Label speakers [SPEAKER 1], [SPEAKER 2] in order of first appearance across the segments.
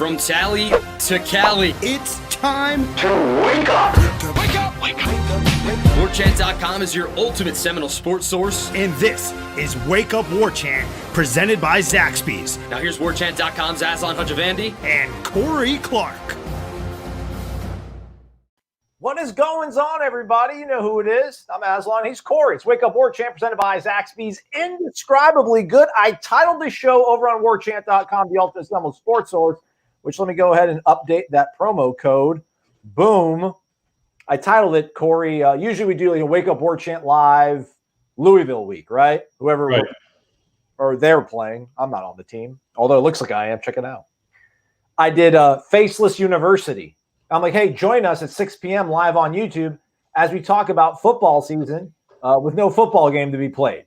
[SPEAKER 1] From Tally to Cali,
[SPEAKER 2] It's time
[SPEAKER 3] to wake up.
[SPEAKER 2] Wake up! Wake up!
[SPEAKER 1] Warchant.com is your ultimate Seminole sports source.
[SPEAKER 2] And this is Wake Up Warchant, presented by Zaxby's.
[SPEAKER 1] Now here's Warchant.com's Aslan Hajavandi
[SPEAKER 2] And Corey Clark.
[SPEAKER 4] What is going on, everybody? You know who it is. I'm Aslan. He's Corey. It's Wake Up Warchant, presented by Zaxby's. Indescribably good. I titled this show over on Warchant.com, the ultimate Seminole sports source, which let me go ahead and update that promo code. Boom. I titled it, Corey. Usually we do like a Wake Up Warchant Live Louisville week, right? Whoever
[SPEAKER 5] right.
[SPEAKER 4] Or they're playing. I'm not on the team, although it looks like I am. Check it out. I did Faceless University. I'm like, hey, join us at 6 p.m. live on YouTube as we talk about football season with no football game to be played.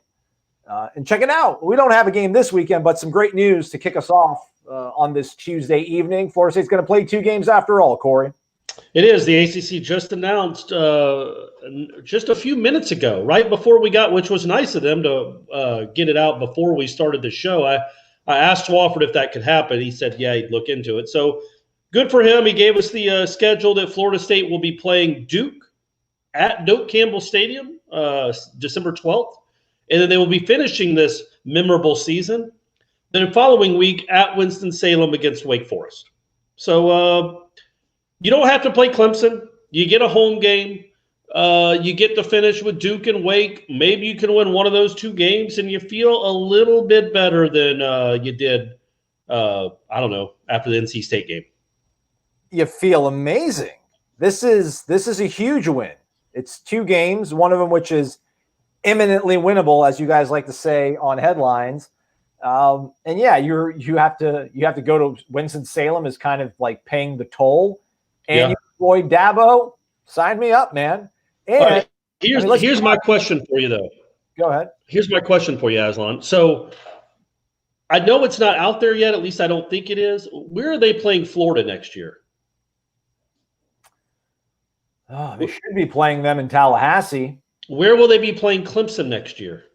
[SPEAKER 4] And check it out. We don't have a game this weekend, but some great news to kick us off on this Tuesday evening. Florida State's going to play 2 games after all, Corey.
[SPEAKER 5] It is. The ACC just announced just a few minutes ago, right before we got, which was nice of them to get it out before we started the show. I asked Swafford if that could happen. He said, yeah, he'd look into it. So good for him. He gave us the schedule that Florida State will be playing Duke at Doak Campbell Stadium December 12th. And then they will be finishing this memorable season. Then the following week at Winston-Salem against Wake Forest. So you don't have to play Clemson. You get a home game. You get to finish with Duke and Wake. Maybe you can win one of those 2 games, and you feel a little bit better than you did, I don't know, after the NC State game.
[SPEAKER 4] You feel amazing. This is a huge win. It's 2 games, one of them which is imminently winnable, as you guys like to say on headlines. And yeah, you have to go to Winston-Salem is kind of like paying the toll. And you Floyd Dabo, sign me up, man. And
[SPEAKER 5] right. Here's my question for you, though.
[SPEAKER 4] Go ahead.
[SPEAKER 5] Here's my question for you, Aslan. So I know it's not out there yet. At least I don't think it is. Where are they playing Florida next year?
[SPEAKER 4] Oh, they should be playing them in Tallahassee.
[SPEAKER 5] Where will they be playing Clemson next year?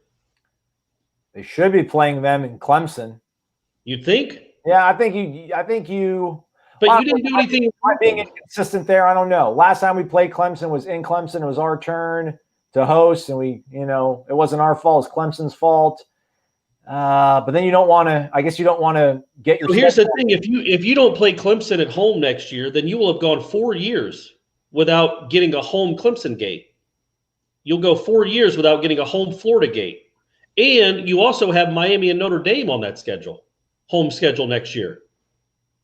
[SPEAKER 4] They should be playing them in Clemson.
[SPEAKER 5] You think?
[SPEAKER 4] Yeah, I think you.
[SPEAKER 5] But you didn't do anything.
[SPEAKER 4] Am I being inconsistent there? I don't know. Last time we played Clemson was in Clemson. It was our turn to host, and it wasn't our fault. It's Clemson's fault. But then you don't want to. I guess you don't want to get your.
[SPEAKER 5] So here's the thing: if you don't play Clemson at home next year, then you will have gone 4 years without getting a home Clemson game. You'll go 4 years without getting a home Florida game, and you also have Miami and Notre Dame on that schedule, home schedule next year,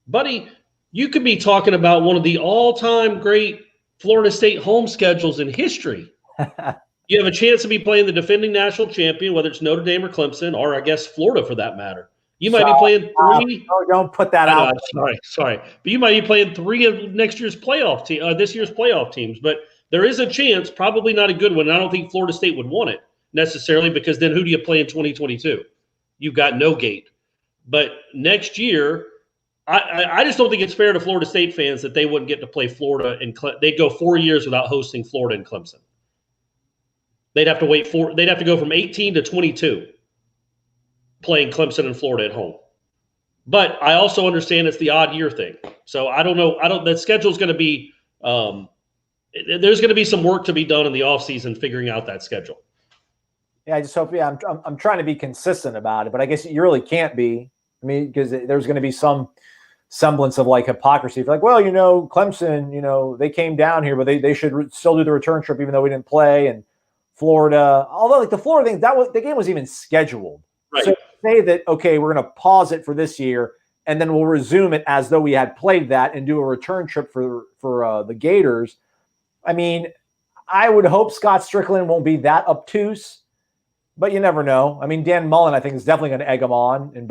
[SPEAKER 5] buddy. You could be talking about one of the all-time great Florida State home schedules in history. You have a chance to be playing the defending national champion, whether it's Notre Dame or Clemson, or I guess Florida for that matter. You might be playing 3.
[SPEAKER 4] Don't put that out.
[SPEAKER 5] Sorry. But you might be playing 3 of next year's playoff this year's playoff teams. But there is a chance, probably not a good one. And I don't think Florida State would want it necessarily, because then who do you play in 2022? You've got no gate. But next year, I just don't think it's fair to Florida State fans that they wouldn't get to play Florida and they'd go 4 years without hosting Florida and Clemson. They'd have to they'd have to go from 18 to 22 playing Clemson and Florida at home. But I also understand it's the odd year thing. So I don't know. That schedule's going to be there's going to be some work to be done in the offseason figuring out that schedule.
[SPEAKER 4] Yeah, I just hope. Yeah, I'm trying to be consistent about it, but I guess you really can't be. I mean, because there's going to be some semblance of like hypocrisy. If like, well, Clemson, they came down here, but they should still do the return trip even though we didn't play. And Florida, although like the Florida thing, the game was even scheduled.
[SPEAKER 5] Right.
[SPEAKER 4] So say that, okay, we're going to pause it for this year, and then we'll resume it as though we had played that and do a return trip for the Gators. I mean, I would hope Scott Strickland won't be that obtuse. But you never know. I mean, Dan Mullen, I think, is definitely going to egg him on and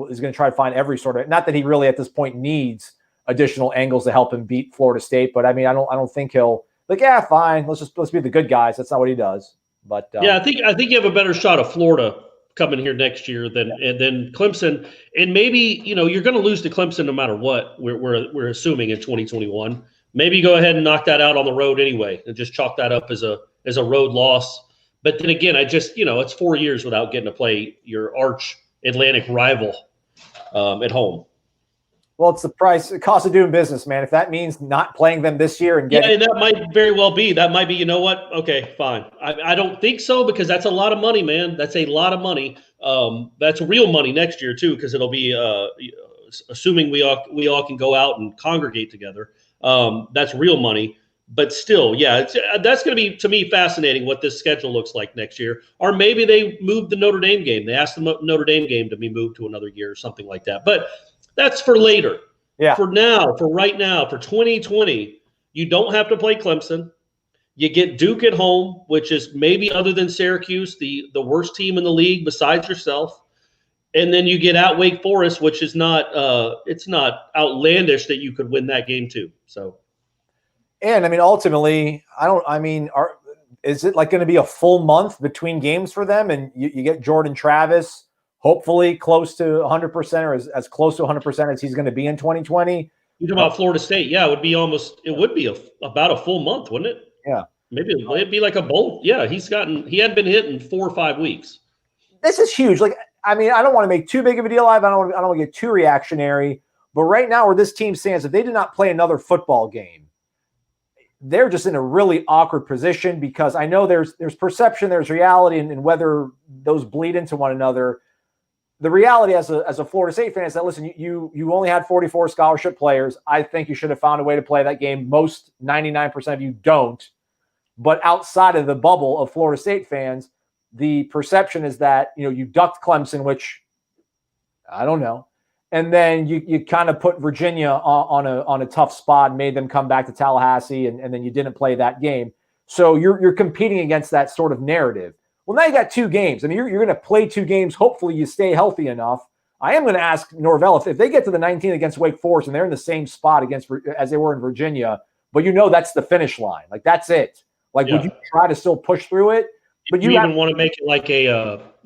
[SPEAKER 4] is going to try to find every sort of – not that he really at this point needs additional angles to help him beat Florida State. But, I mean, I don't think he'll – like, yeah, fine. Let's be the good guys. That's not what he does. But
[SPEAKER 5] yeah, I think you have a better shot of Florida coming here next year than Clemson. And maybe, you're going to lose to Clemson no matter what we're assuming in 2021. Maybe go ahead and knock that out on the road anyway and just chalk that up as a road loss. But then again, it's 4 years without getting to play your arch Atlantic rival at home.
[SPEAKER 4] Well, it's the cost of doing business, man. If that means not playing them this year and getting,
[SPEAKER 5] and that might very well be. That might be. You know what? Okay, fine. I don't think so because that's a lot of money, man. That's a lot of money. That's real money next year too, because it'll be assuming we all can go out and congregate together. That's real money. But still, yeah, that's going to be, to me, fascinating what this schedule looks like next year. Or maybe they moved the Notre Dame game. They asked the Notre Dame game to be moved to another year or something like that. But that's for later.
[SPEAKER 4] Yeah.
[SPEAKER 5] For right now, for 2020, you don't have to play Clemson. You get Duke at home, which is maybe, other than Syracuse, the worst team in the league besides yourself. And then you get out Wake Forest, which is not it's not outlandish that you could win that game too. So.
[SPEAKER 4] And I mean, ultimately, is it like going to be a full month between games for them? And you get Jordan Travis, hopefully close to 100% or as close to 100% as he's going to be in 2020.
[SPEAKER 5] You're talking about Florida State. Yeah, it would be about a full month, wouldn't it?
[SPEAKER 4] Yeah.
[SPEAKER 5] Maybe it'd be like a bolt. Yeah, he hadn't been hit in 4 or 5 weeks.
[SPEAKER 4] This is huge. Like, I mean, I don't want to make too big of a deal out of it. I don't want to get too reactionary. But right now, where this team stands, if they did not play another football game, they're just in a really awkward position, because I know there's perception, there's reality, and whether those bleed into one another. The reality as a Florida State fan is that, listen, you only had 44 scholarship players. I think you should have found a way to play that game. Most 99% of you don't. But outside of the bubble of Florida State fans, the perception is that, you ducked Clemson, which I don't know. And then you kind of put Virginia on a tough spot and made them come back to Tallahassee, and then you didn't play that game. So you're competing against that sort of narrative. Well, now you got 2 games. I mean, you're going to play 2 games. Hopefully you stay healthy enough. I am going to ask Norvell if they get to the 19th against Wake Forest and they're in the same spot as they were in Virginia, but that's the finish line. Like, that's it. Like, would you try to still push through it? But
[SPEAKER 5] you even want to make it like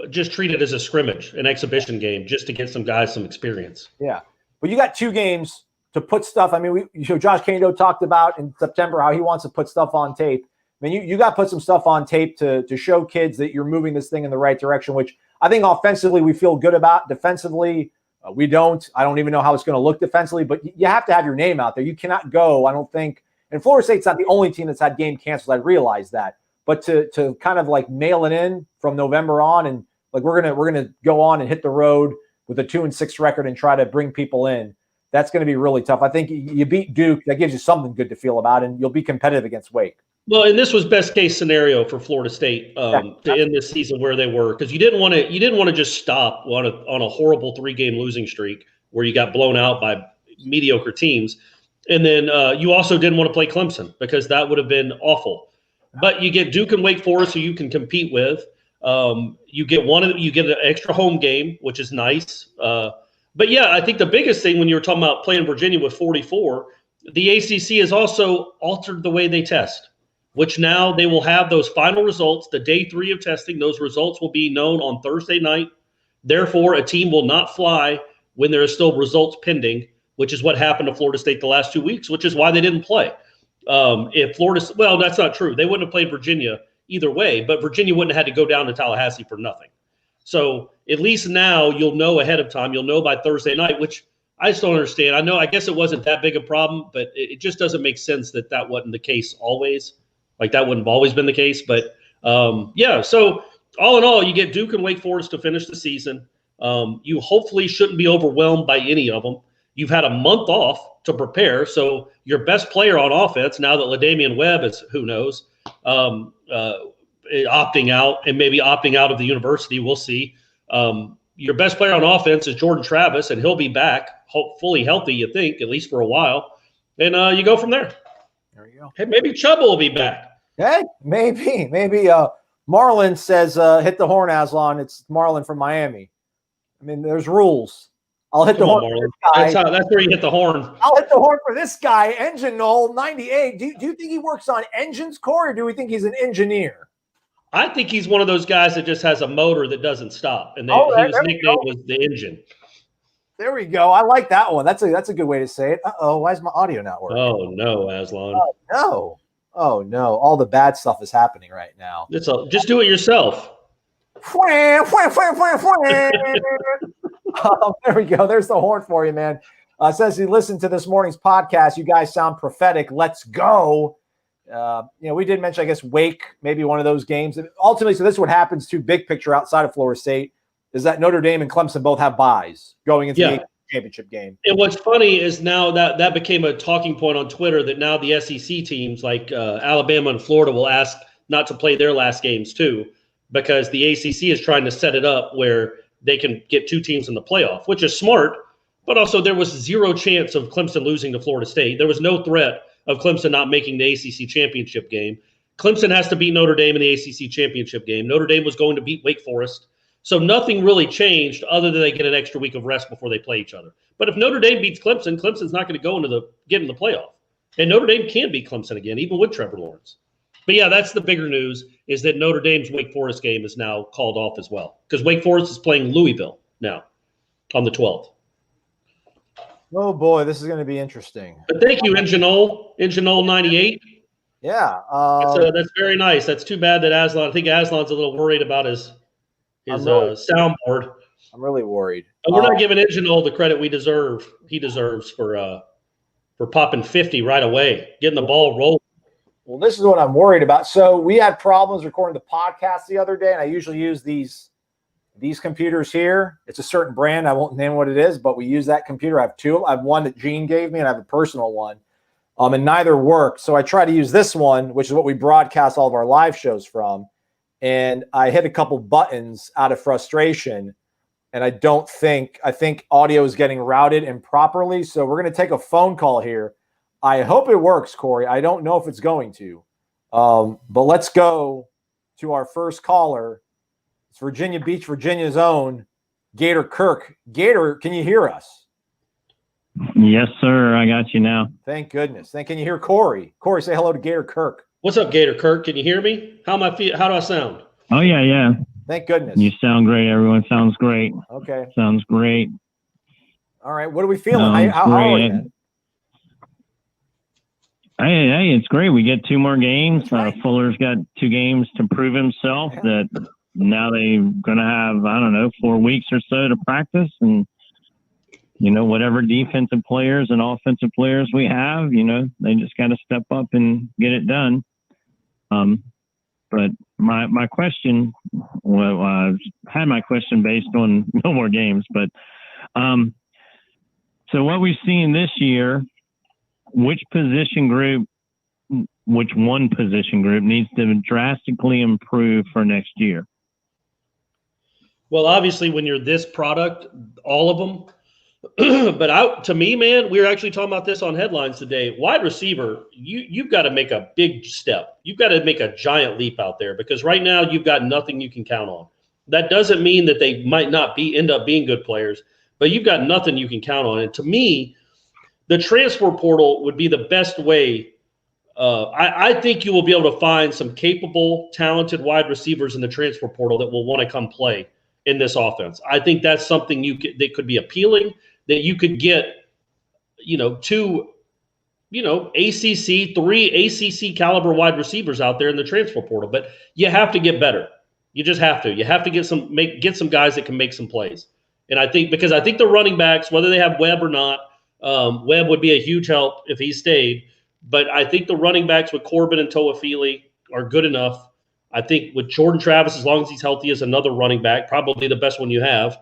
[SPEAKER 5] just treat it as a scrimmage, an exhibition game, just to get some guys some experience.
[SPEAKER 4] Yeah. But you got 2 games to put stuff. I mean, Josh Kando talked about in September how he wants to put stuff on tape. I mean, you got to put some stuff on tape to show kids that you're moving this thing in the right direction, which I think offensively we feel good about. Defensively, we don't. I don't even know how it's going to look defensively, but you have to have your name out there. You cannot go, I don't think. And Florida State's not the only team that's had game canceled. I realize that. But to kind of like mail it in from November on, and like we're gonna go on and hit the road with a 2-6 record and try to bring people in, that's going to be really tough. I think you beat Duke, that gives you something good to feel about, and you'll be competitive against Wake.
[SPEAKER 5] Well, and this was best case scenario for Florida State to end this season where they were, because you didn't want to just stop on a horrible 3-game losing streak where you got blown out by mediocre teams, and then you also didn't want to play Clemson because that would have been awful. But you get Duke and Wake Forest, who you can compete with. You get an extra home game, which is nice. But yeah, I think the biggest thing when you were talking about playing Virginia with 44, the ACC has also altered the way they test, which now they will have those final results, the day 3 of testing. Those results will be known on Thursday night. Therefore, a team will not fly when there is still results pending, which is what happened to Florida State the last 2 weeks, which is why they didn't play. Well, that's not true. They wouldn't have played Virginia either way, but Virginia wouldn't have had to go down to Tallahassee for nothing. So at least now you'll know ahead of time. You'll know by Thursday night, which I just don't understand. I guess it wasn't that big a problem, but it just doesn't make sense that wasn't the case always. Like, that wouldn't have always been the case. But yeah, so all in all, you get Duke and Wake Forest to finish the season. You hopefully shouldn't be overwhelmed by any of them. You've had a month off to prepare, so your best player on offense, now that La'Damian Webb is, who knows, opting out and maybe opting out of the university, we'll see. Your best player on offense is Jordan Travis, and he'll be back, fully healthy, you think, at least for a while. And you go from there.
[SPEAKER 4] There you go.
[SPEAKER 5] Hey, maybe Chubb will be back.
[SPEAKER 4] Hey, maybe. Marlon says, hit the horn, Aslan. It's Marlon from Miami. I mean, there's rules. I'll hit the horn for this guy.
[SPEAKER 5] That's where you hit the horn.
[SPEAKER 4] I'll hit the horn for this guy, Engine Knoll, 98. Do you think he works on engines, Corey, or do we think he's an engineer?
[SPEAKER 5] I think he's one of those guys that just has a motor that doesn't stop, and his nickname was the Engine.
[SPEAKER 4] There we go. I like that one. That's a good way to say it. Uh-oh, why is my audio not working?
[SPEAKER 5] Oh, no, Aslan.
[SPEAKER 4] Oh, no. All the bad stuff is happening right now.
[SPEAKER 5] Just do it yourself.
[SPEAKER 4] There we go. There's the horn for you, man. Says he listened to this morning's podcast. You guys sound prophetic. Let's go. We did mention, I guess, Wake, maybe one of those games. And ultimately, so this is what happens to big picture outside of Florida State, is that Notre Dame and Clemson both have byes going into the championship game.
[SPEAKER 5] And what's funny is now that became a talking point on Twitter, that now the SEC teams like Alabama and Florida will ask not to play their last games too, because the ACC is trying to set it up where they can get two teams in the playoff, which is smart. But also there was zero chance of Clemson losing to Florida State. There was no threat of Clemson not making the ACC championship game. Clemson has to beat Notre Dame in the ACC championship game. Notre Dame was going to beat Wake Forest. So nothing really changed other than they get an extra week of rest before they play each other. But if Notre Dame beats Clemson, Clemson's not going to go get in the playoff. And Notre Dame can beat Clemson again, even with Trevor Lawrence. But yeah, that's the bigger news, is that Notre Dame's Wake Forest game is now called off as well, because Wake Forest is playing Louisville now on the 12th.
[SPEAKER 4] Oh boy, this is going to be interesting.
[SPEAKER 5] But thank you, Ingenol 98.
[SPEAKER 4] Yeah,
[SPEAKER 5] that's very nice. That's too bad that I think Aslan's a little worried about his soundboard.
[SPEAKER 4] I'm really worried.
[SPEAKER 5] But we're not giving Ingenol the credit he deserves for popping 50 right away, getting the ball rolling.
[SPEAKER 4] Well, this is what I'm worried about. So we had problems recording the podcast the other day, and I usually use these computers here. It's a certain brand. I won't name what it is, but we use that computer. I have two. I have one that Gene gave me, and I have a personal one. And neither worked. So I try to use this one, which is what we broadcast all of our live shows from. And I hit a couple buttons out of frustration. And I think audio is getting routed improperly. So we're going to take a phone call here. I hope it works, Corey. I don't know if it's going to. But let's go to our first caller. It's Virginia Beach, Virginia's own Gator Kirk. Gator, can you hear us?
[SPEAKER 3] Yes, sir. I got you now.
[SPEAKER 4] Thank goodness. Can you hear Corey? Corey, say hello to Gator Kirk.
[SPEAKER 5] What's up, Gator Kirk? Can you hear me? How do I sound?
[SPEAKER 3] Oh, yeah.
[SPEAKER 4] Thank goodness.
[SPEAKER 3] You sound great. Everyone sounds great.
[SPEAKER 4] Okay.
[SPEAKER 3] Sounds great.
[SPEAKER 4] All right. What are we feeling? How are you?
[SPEAKER 3] Hey, it's great. We get two more games. Fuller's got 2 games to prove himself. That now they're going to have, 4 weeks or so to practice. And, whatever defensive players and offensive players we have, they just got to step up and get it done. But my question, I had my question based on no more games. But so what we've seen this year, which one position group needs to drastically improve for next year?
[SPEAKER 5] Well, obviously, when you're this product, all of them. But to me, man, we were actually talking about this on headlines today. Wide receiver, you've got to make a big step. You've got to make a giant leap out there, because right now you've got nothing you can count on. That doesn't mean that they might not end up being good players, but you've got nothing you can count on. And to me, the transfer portal would be the best way. I think you will be able to find some capable, talented wide receivers in the transfer portal that will want to come play in this offense. I think that's something that could be appealing, that you could get, 2, three ACC caliber wide receivers out there in the transfer portal. But you have to get better. You just have to. You have to get some guys that can make some plays. And I think the running backs, whether they have Webb or not, Webb would be a huge help if he stayed. But I think the running backs with Corbin and Toafili are good enough. I think with Jordan Travis, as long as he's healthy, is another running back, probably the best one you have.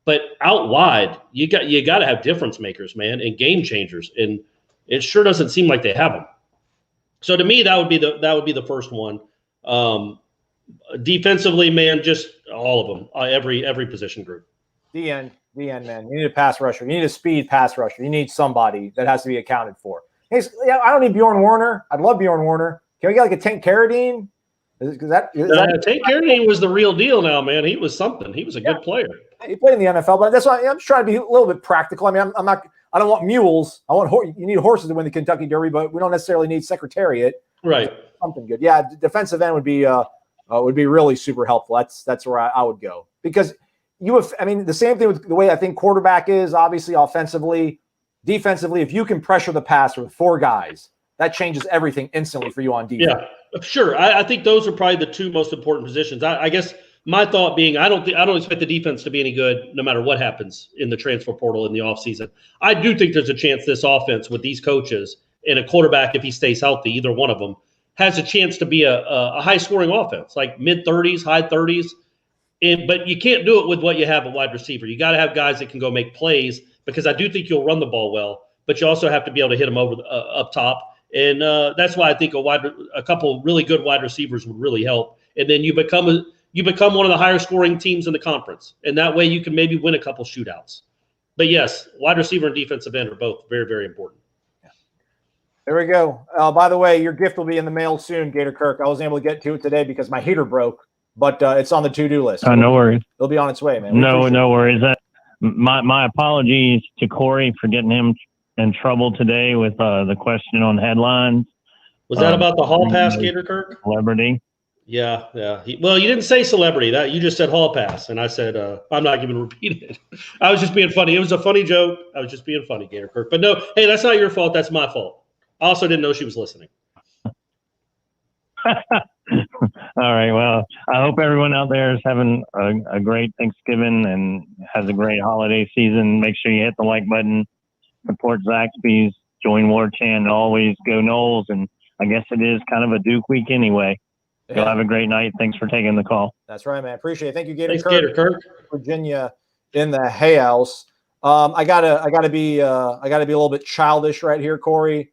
[SPEAKER 5] But out wide, you got to have difference makers, man, and game changers, and it sure doesn't seem like they have them. So to me, that would be the first one. Defensively, man, just all of them, every position group.
[SPEAKER 4] The end, man. You need a pass rusher. You need a speed pass rusher. You need somebody that has to be accounted for. Hey, I don't need Bjorn Warner. I'd love Bjorn Warner. Can we get like a Tank Carradine? Tank
[SPEAKER 5] Carradine was the real deal now, man. He was something. He was a good player.
[SPEAKER 4] He played in the NFL, but that's why I'm just trying to be a little bit practical. I mean, I don't want mules. You need horses to win the Kentucky Derby, but we don't necessarily need Secretariat.
[SPEAKER 5] Right.
[SPEAKER 4] Something good. Yeah, defensive end would be really super helpful. That's where I would go, because the same thing with the way I think quarterback is, obviously offensively, defensively. If you can pressure the passer with 4 guys, that changes everything instantly for you on defense.
[SPEAKER 5] Yeah, sure. I think those are probably the 2 most important positions. I guess My thought being, I don't expect the defense to be any good no matter what happens in the transfer portal in the offseason. I do think there's a chance this offense with these coaches and a quarterback, if he stays healthy, either one of them, has a chance to be a high-scoring offense, like mid-30s, high 30s. But you can't do it with what you have at wide receiver. You got to have guys that can go make plays, because I do think you'll run the ball well, but you also have to be able to hit them over up top. And that's why I think a couple really good wide receivers would really help. And then you become one of the higher scoring teams in the conference. And that way you can maybe win a couple shootouts. But yes, wide receiver and defensive end are both very, very important.
[SPEAKER 4] There we go. By the way, your gift will be in the mail soon, Gator Kirk. I wasn't able to get to it today because my heater broke, but it's on the to-do list.
[SPEAKER 3] No worries.
[SPEAKER 4] It'll be on its way, man.
[SPEAKER 3] No worries. My apologies to Corey for getting him in trouble today with the question on headlines.
[SPEAKER 5] Was that about the hall pass, Gator Kirk?
[SPEAKER 3] Celebrity.
[SPEAKER 5] Yeah. Well, you didn't say celebrity. That you just said hall pass, and I said I'm not going to repeat it. I was just being funny. It was a funny joke. I was just being funny, Gator Kirk. But no, hey, that's not your fault. That's my fault. I also didn't know she was listening.
[SPEAKER 3] All right. Well, I hope everyone out there is having a great Thanksgiving and has a great holiday season. Make sure you hit the like button, support Zaxby's, join Warchant, and always go Noles. And I guess it is kind of a Duke week anyway.
[SPEAKER 4] Yeah.
[SPEAKER 3] You'll have a great night. Thanks for taking the call.
[SPEAKER 4] That's right, man. Appreciate it. Thank you, Gator
[SPEAKER 5] Thanks,
[SPEAKER 4] Kirk.
[SPEAKER 5] Gator Kirk.
[SPEAKER 4] Virginia in the hay house. I gotta be a little bit childish right here, Corey.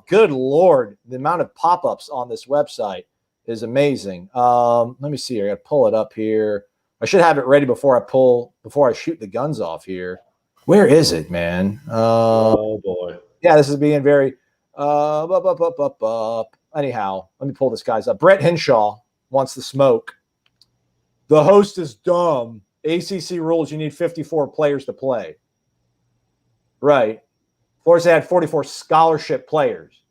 [SPEAKER 4] Good Lord, the amount of pop-ups on this website is amazing. Let me see here. I got to pull it up here. I should have it ready before I shoot the guns off here. Where is it, man?
[SPEAKER 5] Oh boy.
[SPEAKER 4] Yeah, this is being very. Anyhow, let me pull this guy's up. Brett Hinshaw wants the smoke. The host is dumb. ACC rules, you need 54 players to play. Right. Florida State had 44 scholarship players.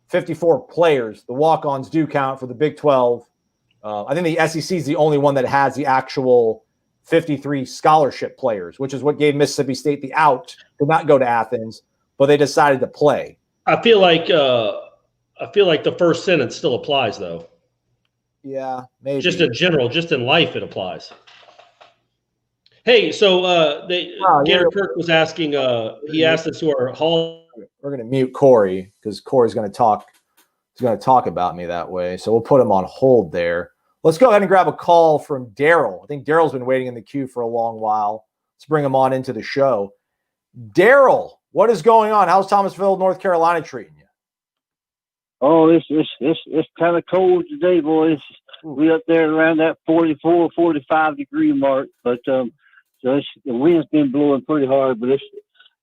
[SPEAKER 4] 54 players. The walk-ons do count for the Big 12. I think the SEC is the only one that has the actual 53 scholarship players, which is what gave Mississippi State the out to not go to Athens, but they decided to play.
[SPEAKER 5] I feel like the first sentence still applies, though.
[SPEAKER 4] Yeah, maybe.
[SPEAKER 5] Just in general, just in life, it applies. Hey, so Gator Kirk was asking. He asked us who our hall.
[SPEAKER 4] We're going to mute Corey because Corey's going to talk. He's going to talk about me that way. So we'll put him on hold there. Let's go ahead and grab a call from Daryl. I think Daryl's been waiting in the queue for a long while. Let's bring him on into the show. Daryl, what is going on? How's Thomasville, North Carolina treating you?
[SPEAKER 6] Oh, it's kind of cold today, boys. We up there around that 44, 45 degree mark, but so the wind's been blowing pretty hard. But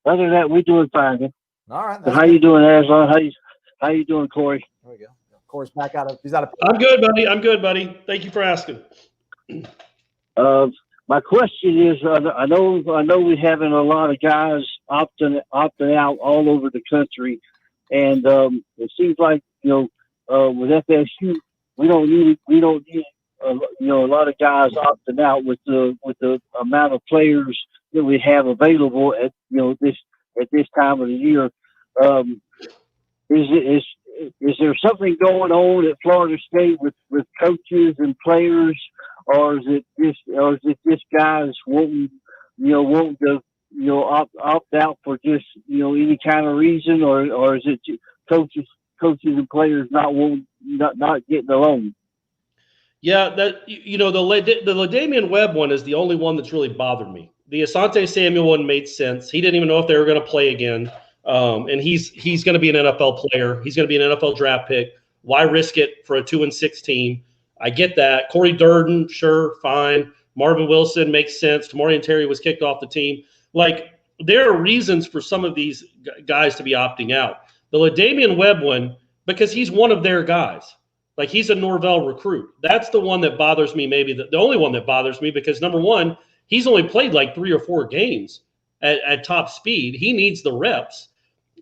[SPEAKER 6] other than that, we're doing fine.
[SPEAKER 4] All right.
[SPEAKER 6] So how you doing, Aslan? How you doing, Corey?
[SPEAKER 4] There we go. Corey's back out of. He's out of.
[SPEAKER 5] I'm good, buddy. Thank you for asking.
[SPEAKER 6] My question is, I know we're having a lot of guys opting out all over the country, and it seems like with FSU, we don't need a lot of guys opting out with the amount of players that we have available at this time of the year. Is there something going on at Florida State with coaches and players, or is it just guys wanting to opt out for just any kind of reason, or is it coaches and players not getting along?
[SPEAKER 5] Yeah, that the La'Damian Webb one is the only one that's really bothered me. The Asante Samuel one made sense. He didn't even know if they were going to play again. And he's going to be an NFL player. He's going to be an NFL draft pick. Why risk it for a 2-6 team? I get that. Corey Durden, sure, fine. Marvin Wilson makes sense. Tamorian Terry was kicked off the team. Like, there are reasons for some of these guys to be opting out. The La'Damian Webb one, because he's one of their guys. Like, he's a Norvell recruit. That's the one that bothers me, maybe the only one that bothers me, because, number one, he's only played like 3 or 4 games at top speed. He needs the reps.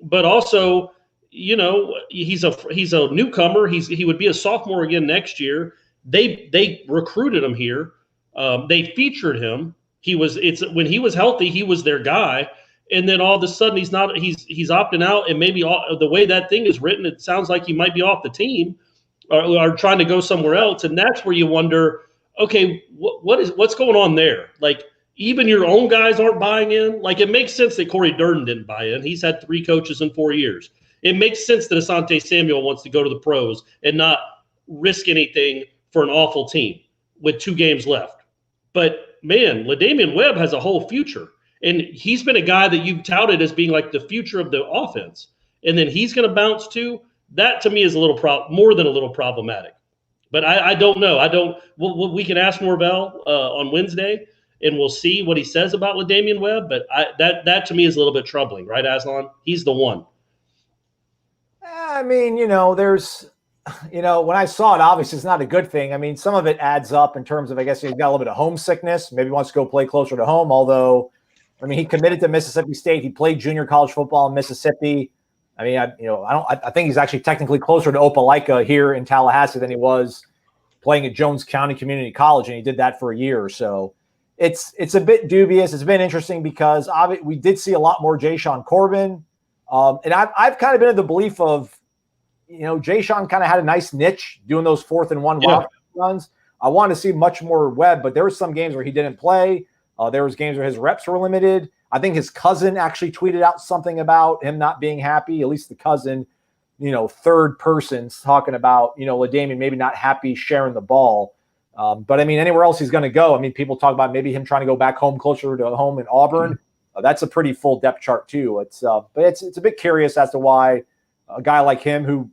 [SPEAKER 5] But also, he's a newcomer. He would be a sophomore again next year. They recruited him here. They featured him. When he was healthy, he was their guy. And then all of a sudden he's opting out, and maybe the way that thing is written, it sounds like he might be off the team or trying to go somewhere else. And that's where you wonder, okay, what's going on there? Like, even your own guys aren't buying in. Like, it makes sense that Corey Durden didn't buy in. He's had 3 coaches in 4 years. It makes sense that Asante Samuel wants to go to the pros and not risk anything for an awful team with 2 games left. But, man, La'Damian Webb has a whole future. And he's been a guy that you've touted as being like the future of the offense. And then he's going to bounce too. That, to me, is a little more than a little problematic. But I don't know. We can ask Norvell on Wednesday, and we'll see what he says about La'Damian Webb. But that to me is a little bit troubling, right, Aslan? He's the one.
[SPEAKER 4] I mean, there's, when I saw it, obviously it's not a good thing. I mean, some of it adds up in terms of, I guess he's got a little bit of homesickness. Maybe wants to go play closer to home. Although, I mean, he committed to Mississippi State. He played junior college football in Mississippi. I mean, I think he's actually technically closer to Opelika here in Tallahassee than he was playing at Jones County Community College, and he did that for a year or so. It's a bit dubious. It's been interesting because we did see a lot more Jayshon Corbin, and I've kind of been in the belief of, Jayshon kind of had a nice niche doing those 4th and 1 wild runs. I want to see much more Webb, but there were some games where he didn't play. There was games where his reps were limited. I think his cousin actually tweeted out something about him not being happy, at least the cousin, third person talking about, La'Damian maybe not happy sharing the ball. But I mean, anywhere else he's going to go. I mean, people talk about maybe him trying to go back home closer to home in Auburn. That's a pretty full depth chart too. But it's a bit curious as to why a guy like him who,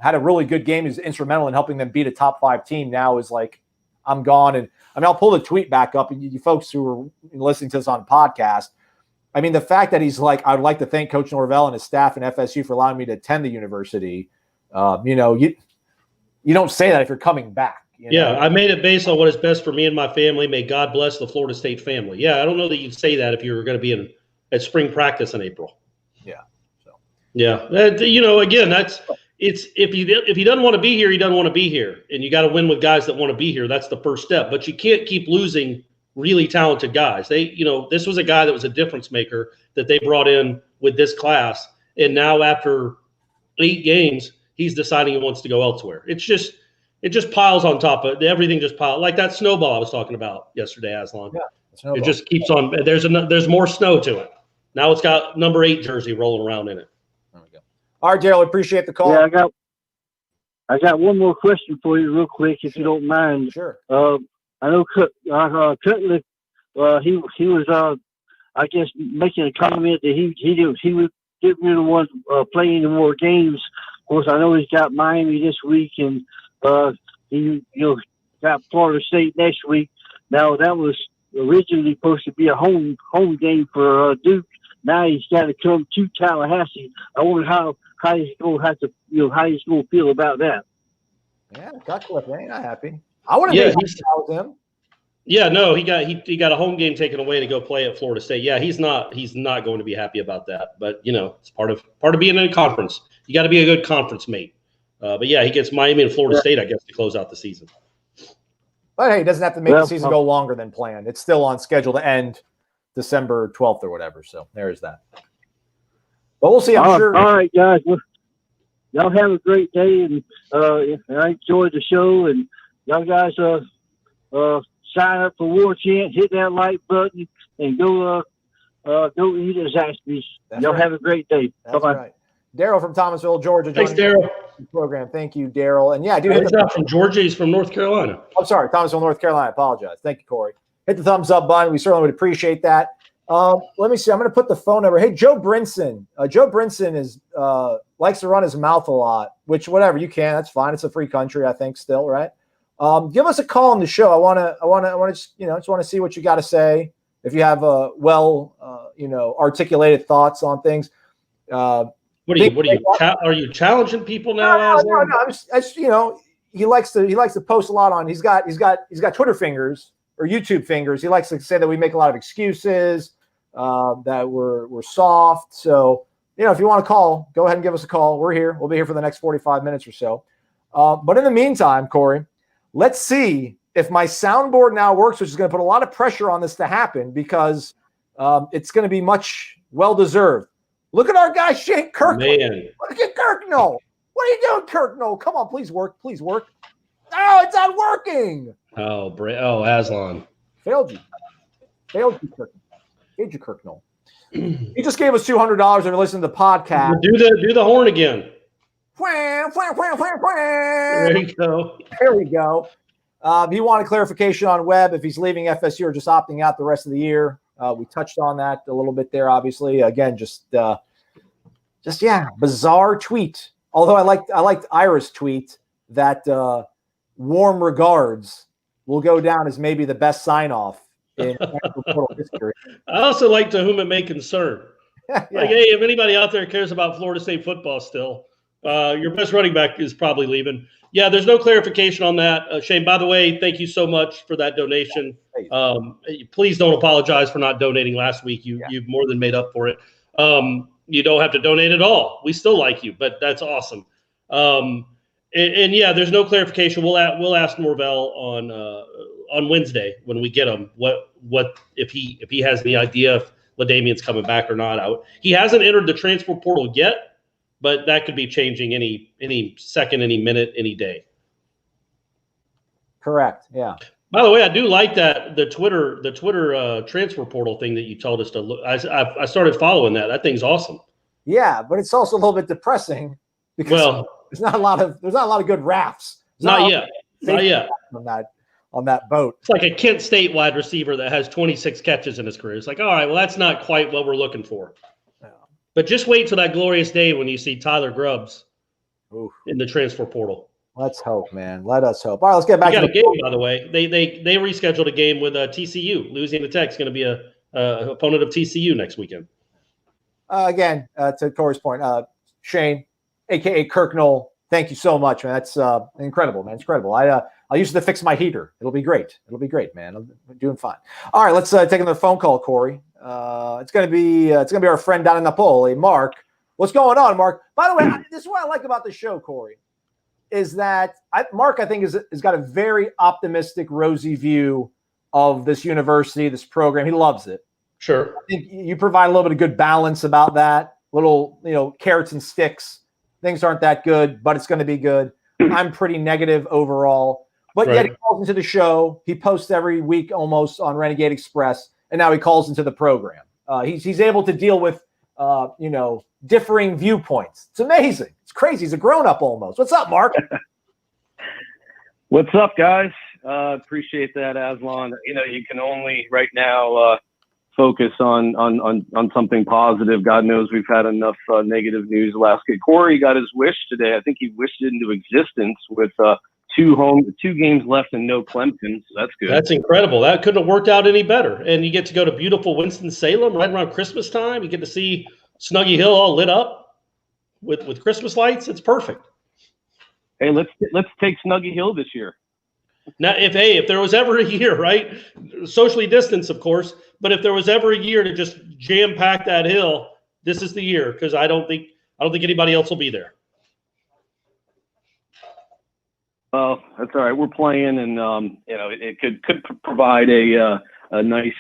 [SPEAKER 4] had a really good game, is instrumental in helping them beat a top 5 team, now is like, I'm gone. And I mean, I'll pull the tweet back up, and you folks who are listening to this on podcast, I mean, the fact that he's like, I'd like to thank Coach Norvell and his staff and FSU for allowing me to attend the university. You don't say that if you're coming back.
[SPEAKER 5] Yeah, I made it based on what is best for me and my family. May God bless the Florida State family. Yeah, I don't know that you'd say that if you were going to be at spring practice in April.
[SPEAKER 4] Yeah. So.
[SPEAKER 5] Yeah, again, it's if he doesn't want to be here, he doesn't want to be here, and you got to win with guys that want to be here. That's the first step. But you can't keep losing really talented guys. This was a guy that was a difference maker that they brought in with this class. And now after 8 games, he's deciding he wants to go elsewhere. It just piles on top of everything, just pile like that snowball I was talking about yesterday, Aslan.
[SPEAKER 4] Yeah,
[SPEAKER 5] it just keeps on. There's more snow to it. Now it's got number 8 jersey rolling around in it.
[SPEAKER 4] There we go. All right, Daryl, appreciate the call.
[SPEAKER 6] Yeah, I got one more question for you real quick, if you don't mind.
[SPEAKER 4] Sure.
[SPEAKER 6] I know Cutler, he was, I guess, making a comment that he would get rid of one play any more games. Of course, I know he's got Miami this week, and he got Florida State next week. Now that was originally supposed to be a home game for Duke. Now he's got to come to Tallahassee. I wonder how he's going to have to, how he's going to feel about that.
[SPEAKER 4] Yeah, Cutcliffe, ain't not happy. I would have been with him.
[SPEAKER 5] Yeah, no, he got a home game taken away to go play at Florida State. Yeah, he's not going to be happy about that. But it's part of being in a conference. You got to be a good conference mate. But yeah, he gets Miami and Florida State, I guess, to close out the season.
[SPEAKER 4] But hey, he doesn't have to make the season go longer than planned. It's still on schedule to end December 12th or whatever. So there is that. But we'll see. I'm sure.
[SPEAKER 6] All right, guys. Well, y'all have a great day, and I enjoyed the show. And y'all guys sign up for Warchant, hit that like button, and go eat at Zaxby's. Y'all have a great day. Bye-bye.
[SPEAKER 4] Right. Daryl from Thomasville, Georgia.
[SPEAKER 5] Thanks, Daryl.
[SPEAKER 4] Program. Thank you, Daryl. And yeah, I do
[SPEAKER 5] hit not from Georgia. He's from North Carolina.
[SPEAKER 4] I'm sorry, Thomasville, North Carolina. I apologize. Thank you, Corey. Hit the thumbs up button. We certainly would appreciate that. Let me see. I'm going to put the phone number. Hey, Joe Brinson. Joe Brinson is likes to run his mouth a lot, which whatever you can. That's fine. It's a free country, I think, still, right? Give us a call on the show. I want to just want to see what you got to say. If you have articulated thoughts on things.
[SPEAKER 5] Are you challenging people now?
[SPEAKER 4] No. He likes to post a lot on. He's got Twitter fingers or YouTube fingers. He likes to say that we make a lot of excuses, that we're soft. So if you want to call, go ahead and give us a call. We're here. We'll be here for the next 45 minutes or so. But in the meantime, Corey, let's see if my soundboard now works, which is going to put a lot of pressure on this to happen because it's going to be much well-deserved. Look at our guy, Shane Kirkland.
[SPEAKER 5] Man.
[SPEAKER 4] Look at Kirknell. What are you doing, Kirknell? Come on, please work. Please work. Oh, it's not working.
[SPEAKER 5] Oh, Aslan.
[SPEAKER 4] Failed you, Kirk. Failed you, Kirknell. He just gave us $200 and listened to the podcast.
[SPEAKER 5] Do the horn again.
[SPEAKER 4] There
[SPEAKER 5] There you go.
[SPEAKER 4] There we go. He wanted clarification on Webb if he's leaving FSU or just opting out the rest of the year. We touched on that a little bit there. Obviously, again, just bizarre tweet. Although I liked Ira's tweet that warm regards will go down as maybe the best sign off in total history.
[SPEAKER 5] I also like to whom it may concern.
[SPEAKER 4] Yeah.
[SPEAKER 5] Like, hey, if anybody out there cares about Florida State football still, your best running back is probably leaving. Yeah, there's no clarification on that. Shane, by the way, thank you so much for that donation. Please don't apologize for not donating last week. You've more than made up for it. You don't have to donate at all. We still like you, but that's awesome. And yeah, there's no clarification. We'll ask Norvell on Wednesday when we get him what if he has any idea if La'Damian's coming back or not. He hasn't entered the transfer portal yet, but that could be changing any second, any minute, any day.
[SPEAKER 4] Correct. Yeah.
[SPEAKER 5] By the way, I do like that the Twitter transfer portal thing that you told us to look. I started following that. That thing's awesome.
[SPEAKER 4] Yeah, but it's also a little bit depressing because there's not a lot of good rafts.
[SPEAKER 5] Not yet.
[SPEAKER 4] On that boat.
[SPEAKER 5] It's like a Kent State wide receiver that has 26 catches in his career. It's like, all right, well, that's not quite what we're looking for. Yeah. But just wait till that glorious day when you see Tyler Grubbs in the transfer portal.
[SPEAKER 4] Let's hope, man. Let us hope. All right, let's get back
[SPEAKER 5] to
[SPEAKER 4] the
[SPEAKER 5] game, by the way. They rescheduled a game with TCU. Louisiana Tech's going to be a opponent of TCU next weekend.
[SPEAKER 4] Again, to Corey's point, Shane, a.k.a. Kirknell, thank you so much, man. That's incredible, man. It's incredible. I'll use it to fix my heater. It'll be great. It'll be great, man. I'm doing fine. All right, let's take another phone call, Corey. It's gonna be our friend down in Napoli, Mark. What's going on, Mark? By the way, this is what I like about the show, Corey, is that Mark, I think, has got a very optimistic, rosy view of this university, this program. He loves it.
[SPEAKER 5] Sure.
[SPEAKER 4] I think you provide a little bit of good balance about that. Little, carrots and sticks. Things aren't that good, but it's going to be good. I'm pretty negative overall. But yet he calls into the show. He posts every week almost on Renegade Express, and now he calls into the program. He's able to deal with, differing viewpoints. It's amazing. It's crazy. He's a grown-up almost. What's up, Mark?
[SPEAKER 7] What's up, guys? Appreciate that, Aslan. You can only right now focus on something positive. God knows we've had enough negative news last week. Corey got his wish today. I think he wished it into existence with two games left and no Clemson. So that's good.
[SPEAKER 5] That's incredible. That couldn't have worked out any better. And you get to go to beautiful Winston-Salem right around Christmas time. You get to see Snuggy Hill all lit up with Christmas lights. It's perfect.
[SPEAKER 7] Hey, let's take Snuggy Hill this year.
[SPEAKER 5] Now, if there was ever a year, right, socially distanced, of course, but if there was ever a year to just jam pack that hill, this is the year, because I don't think anybody else will be there.
[SPEAKER 7] Well, that's all right. We're playing, and it could provide a nice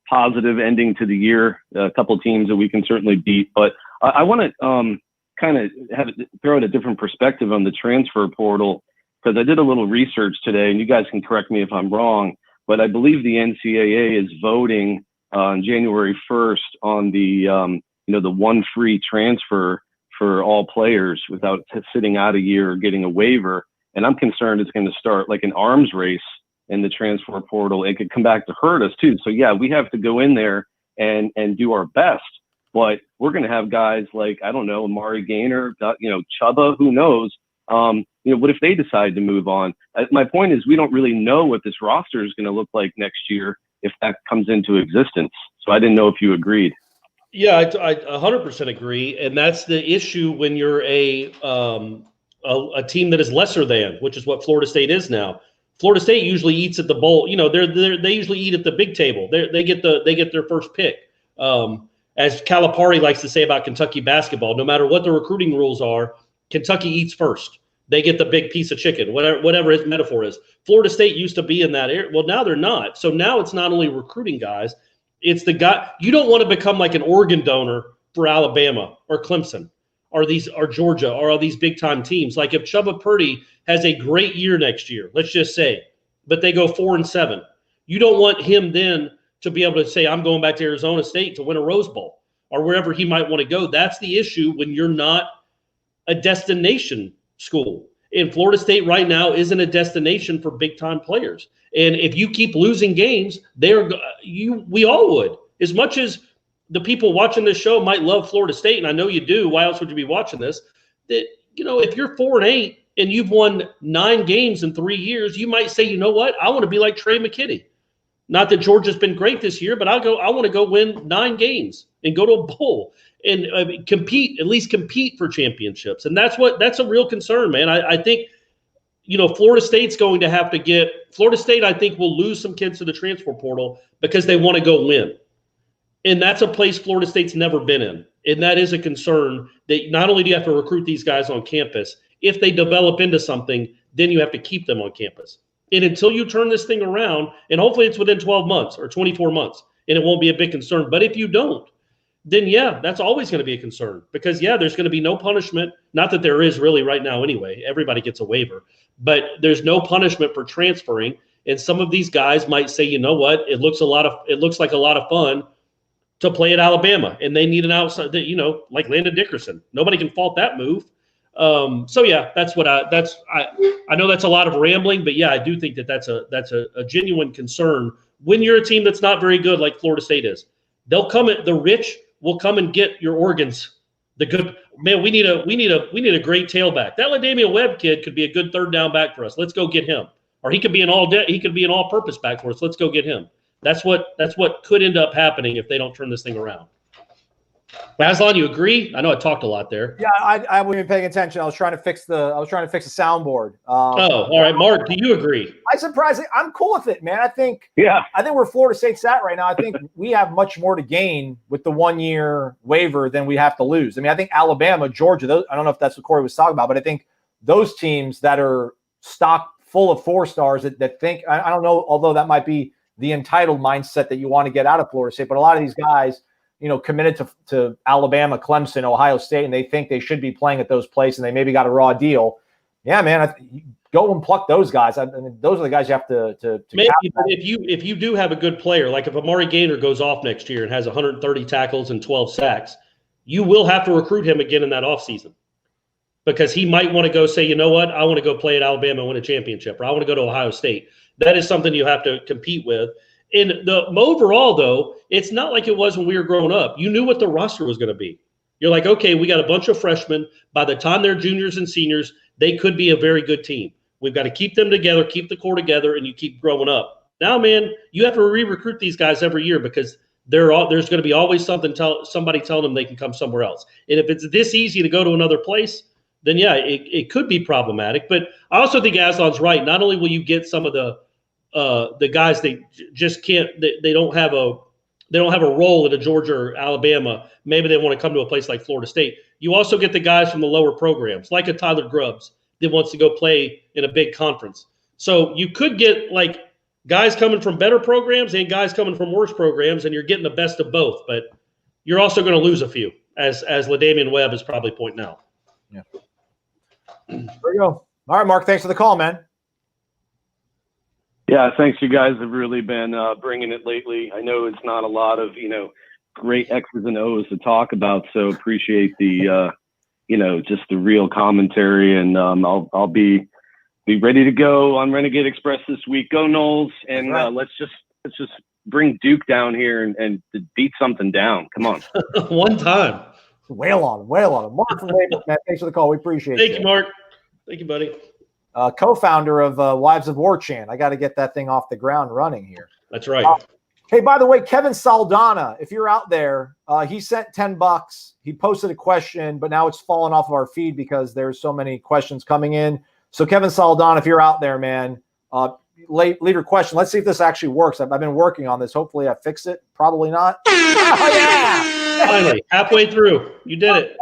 [SPEAKER 7] positive ending to the year. A couple of teams that we can certainly beat, but I want to kind of throw it a different perspective on the transfer portal, because I did a little research today, and you guys can correct me if I'm wrong, but I believe the NCAA is voting on January 1st on the one free transfer for all players without sitting out a year or getting a waiver. And I'm concerned it's going to start like an arms race in the transfer portal. It could come back to hurt us too. So yeah, we have to go in there and do our best, but we're going to have guys like, I don't know, Amari Gaynor, Chuba, who knows? What if they decide to move on? My point is, we don't really know what this roster is going to look like next year if that comes into existence. So I didn't know if you agreed.
[SPEAKER 5] Yeah, I 100% agree, and that's the issue when you're a team that is lesser than, which is what Florida State is now. Florida State usually eats at the bowl. They usually eat at the big table. They get their first pick. As Calipari likes to say about Kentucky basketball, no matter what the recruiting rules are, Kentucky eats first. They get the big piece of chicken, whatever his metaphor is. Florida State used to be in that area. Well, now they're not. So now it's not only recruiting guys, it's the guy. You don't want to become like an organ donor for Alabama or Clemson. are Georgia, or are these big time teams. Like if Chuba Purdy has a great year next year, let's just say, but they go 4-7, you don't want him then to be able to say, I'm going back to Arizona State to win a Rose Bowl or wherever he might want to go. That's the issue when you're not a destination school. And Florida State right now isn't a destination for big time players. And if you keep losing games, we all would. As much as the people watching this show might love Florida State, and I know you do, why else would you be watching this? That, if you're 4-8 and you've won 9 games in 3 years, you might say, you know what? I want to be like Trey McKitty. Not that Georgia's been great this year, but I want to go win 9 games and go to a bowl and at least compete for championships. And that's a real concern, man. I think, Florida State's going to have to Florida State, I think, will lose some kids to the transfer portal because they want to go win. And that's a place Florida State's never been in. And that is a concern that not only do you have to recruit these guys on campus, if they develop into something, then you have to keep them on campus. And until you turn this thing around, and hopefully it's within 12 months or 24 months, and it won't be a big concern. But if you don't, then that's always going to be a concern because there's going to be no punishment. Not that there is really right now anyway. Everybody gets a waiver, but there's no punishment for transferring. And some of these guys might say, you know what, it looks like a lot of fun to play at Alabama, and they need an outside, like Landon Dickerson. Nobody can fault that move. That's what I know that's a lot of rambling, but I do think that's a genuine concern when you're a team that's not very good like Florida State is. The rich will come and get your organs. The good man, we need a great tailback. That La'Damian Webb kid could be a good third down back for us. Let's go get him. Or he could be an all-purpose back for us. Let's go get him. That's what could end up happening if they don't turn this thing around. Aslan, you agree? I know I talked a lot there.
[SPEAKER 4] Yeah, I wasn't even paying attention. I was trying to fix the soundboard.
[SPEAKER 5] All right, Mark, do you agree?
[SPEAKER 4] I'm cool with it, man. I think where Florida State's at right now, I think we have much more to gain with the 1-year waiver than we have to lose. I mean, I think Alabama, Georgia, I don't know if that's what Corey was talking about, but I think those teams that are stocked full of 4-stars that think, I don't know, although that might be the entitled mindset that you want to get out of Florida State, but a lot of these guys, committed to Alabama, Clemson, Ohio State, and they think they should be playing at those places, and they maybe got a raw deal. Yeah, man, go and pluck those guys. I mean, those are the guys you have to
[SPEAKER 5] maybe if you do have a good player, like if Amari Gaynor goes off next year and has 130 tackles and 12 sacks, you will have to recruit him again in that offseason because he might want to go say, you know what, I want to go play at Alabama and win a championship, or I want to go to Ohio State. That is something you have to compete with. And overall, though, it's not like it was when we were growing up. You knew what the roster was going to be. You're like, okay, we got a bunch of freshmen. By the time they're juniors and seniors, they could be a very good team. We've got to keep them together, keep the core together, and you keep growing up. Now, man, you have to re-recruit these guys every year because there's going to be always somebody telling them they can come somewhere else. And if it's this easy to go to another place, then, it could be problematic. But I also think Aslan's right. Not only will you get some of the guys they just can't they don't have a role in a Georgia or Alabama. Maybe they want to come to a place like Florida State. You also get the guys from the lower programs, like a Tyler Grubbs that wants to go play in a big conference. So you could get like guys coming from better programs and guys coming from worse programs, and you're getting the best of both. But you're also going to lose a few, as La'Damian Webb is probably pointing out.
[SPEAKER 4] Yeah. There you go. All right, Mark. Thanks for the call, man.
[SPEAKER 7] Yeah, thanks. You guys have really been bringing it lately. I know it's not a lot of, great X's and O's to talk about. So appreciate the, just the real commentary. And I'll be ready to go on Renegade Express this week. Go Noles. And let's just bring Duke down here and beat something down. Come on.
[SPEAKER 5] One time.
[SPEAKER 4] Wail on him. Mark from Label, man. Thanks for the call. We appreciate it.
[SPEAKER 5] Thank you, Mark. Thank you, buddy.
[SPEAKER 4] Co-founder of Wives of Warchant. I got to get that thing off the ground running here.
[SPEAKER 5] That's right.
[SPEAKER 4] Hey, by the way, Kevin Saldana, if you're out there, he sent $10. He posted a question, but now it's fallen off of our feed because there's so many questions coming in. So Kevin Saldana, if you're out there, man, leave your question. Let's see if this actually works. I've been working on this. Hopefully I fix it. Probably not. Oh, yeah.
[SPEAKER 5] Finally, halfway through. You did it.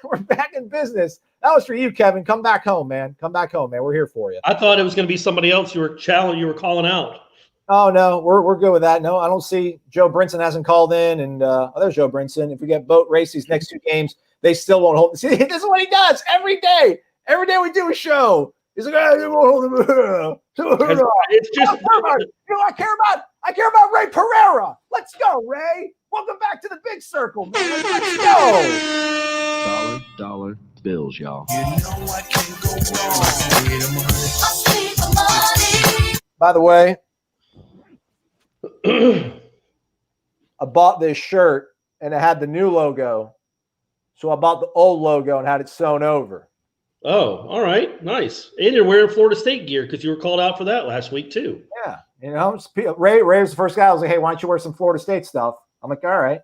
[SPEAKER 4] We're back in business. That was for you, Kevin. Come back home, man. We're here for you.
[SPEAKER 5] I thought it was going to be somebody else you were calling out.
[SPEAKER 4] Oh, no, we're good with that. No, I don't see Joe Brinson hasn't called in. And there's Joe Brinson. If we get boat race these next 2 games, They still won't hold. See, this is what he does every day. Every day we do a show. He's like, they won't hold him.
[SPEAKER 5] It's just
[SPEAKER 4] I care about Ray Pereira. Let's go, Ray. Welcome back to the big circle, man. Let's go.
[SPEAKER 8] Dollar bills, y'all.
[SPEAKER 4] By the way, I bought this shirt and it had the new logo. So I bought the old logo and had it sewn over.
[SPEAKER 5] Oh, all right. Nice. And you're wearing Florida State gear because you were called out for that last week, too.
[SPEAKER 4] Yeah. You know, Ray was the first guy. I was like, hey, why don't you wear some Florida State stuff? I'm like, all right.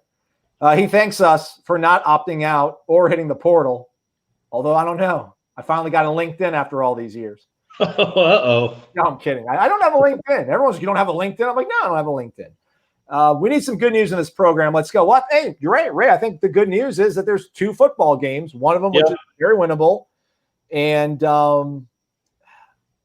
[SPEAKER 4] He thanks us for not opting out or hitting the portal. Although I don't know. I finally got a LinkedIn after all these years.
[SPEAKER 5] Uh-oh.
[SPEAKER 4] No, I'm kidding. I don't have a LinkedIn. Everyone's like, you don't have a LinkedIn? I'm like, no, I don't have a LinkedIn. We need some good news in this program. Let's go. What? Hey, you're right, Ray. I think the good news is that there's 2 football games. One of them, which is very winnable. And,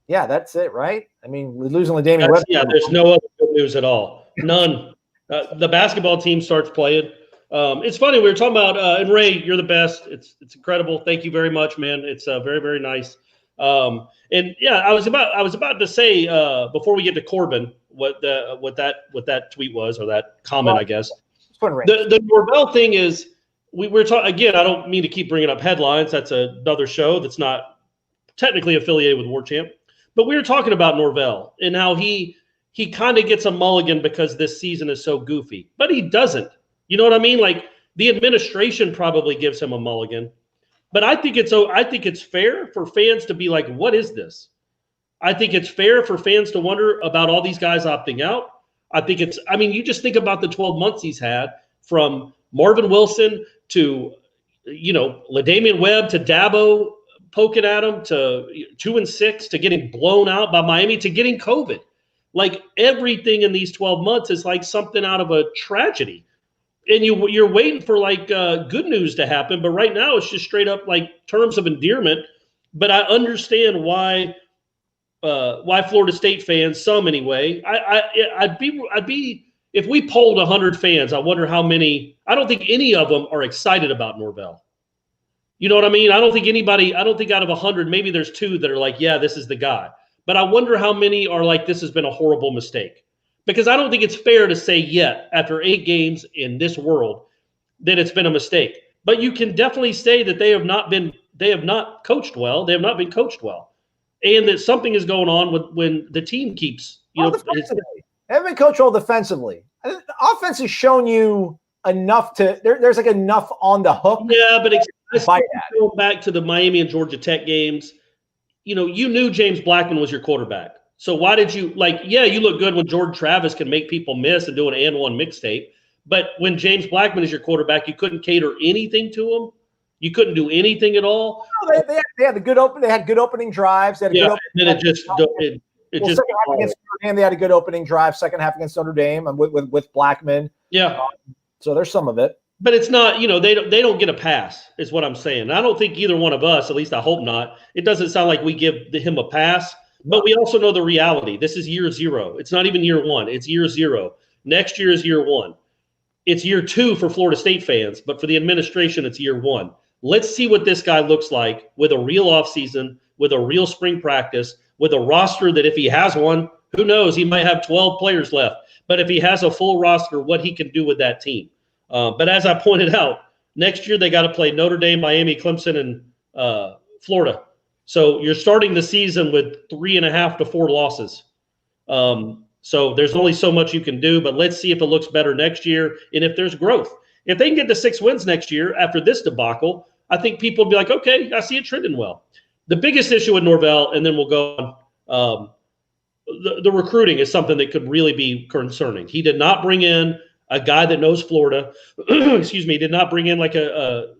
[SPEAKER 4] yeah, that's it, right? I mean, we're losing La'Damian Webb.
[SPEAKER 5] Yeah, there's no other good news at all. None. The basketball team starts playing. It's funny. We were talking about, and Ray, you're the best. It's incredible. Thank you very much, man. It's very, very nice. And yeah, I was about to say before we get to Corbin, what that tweet was, or that comment, I guess. The Norvell thing is, we're talking again. I don't mean to keep bringing up headlines. That's another show that's not technically affiliated with Warchant, but we were talking about Norvell and how he kind of gets a mulligan because this season is so goofy, but he doesn't. You know what I mean? Like, the administration probably gives him a mulligan, but I think it's fair for fans to be like, what is this? I think it's fair for fans to wonder about all these guys opting out. I mean, you just think about the 12 months he's had, from Marvin Wilson to, La'Damian Webb to Dabo poking at him, to 2-6, to getting blown out by Miami, to getting COVID. Like, everything in these 12 months is like something out of a tragedy. And you're waiting for like good news to happen, but right now it's just straight up like terms of endearment. But I understand why Florida State fans, some anyway. I'd be if we polled 100 fans, I wonder how many. I don't think any of them are excited about Norvell. You know what I mean? I don't think out of 100, maybe there's 2 that are like, yeah, this is the guy. But I wonder how many are like, this has been a horrible mistake. Because I don't think it's fair to say yet, after 8 games in this world, that it's been a mistake. But you can definitely say that they have not coached well. They have not been coached well. And that something is going on when the team keeps,
[SPEAKER 4] defensively. They haven't been coached well defensively. The offense has shown you enough there's like enough on the hook.
[SPEAKER 5] Yeah, but going back to the Miami and Georgia Tech games, you knew James Blackman was your quarterback. So why did you you look good when Jordan Travis can make people miss and do an and one mixtape. But when James Blackman is your quarterback, you couldn't cater anything to him. You couldn't do anything at all.
[SPEAKER 4] No, they had they had good opening drives. They had
[SPEAKER 5] then it just
[SPEAKER 4] second half against Notre Dame, they had a good opening drive. Second half against Notre Dame with Blackman.
[SPEAKER 5] Yeah.
[SPEAKER 4] So there's some of it.
[SPEAKER 5] But it's not, they don't get a pass, is what I'm saying. I don't think either one of us, at least I hope not. It doesn't sound like we give him a pass. But we also know the reality. This is year 0. It's not even year 1. It's year 0. Next year is year 1. It's year 2 for Florida State fans, but for the administration, it's year 1. Let's see what this guy looks like with a real offseason, with a real spring practice, with a roster that if he has one, who knows, he might have 12 players left. But if he has a full roster, what he can do with that team. But as I pointed out, next year they got to play Notre Dame, Miami, Clemson, and Florida. So you're starting the season with 3.5 to 4 losses. So there's only so much you can do, but let's see if it looks better next year and if there's growth. If they can get to 6 wins next year after this debacle, I think people will be like, okay, I see it trending well. The biggest issue with Norvell, and then we'll go on, the recruiting is something that could really be concerning. He did not bring in a guy that knows Florida. Excuse me, did not bring in like a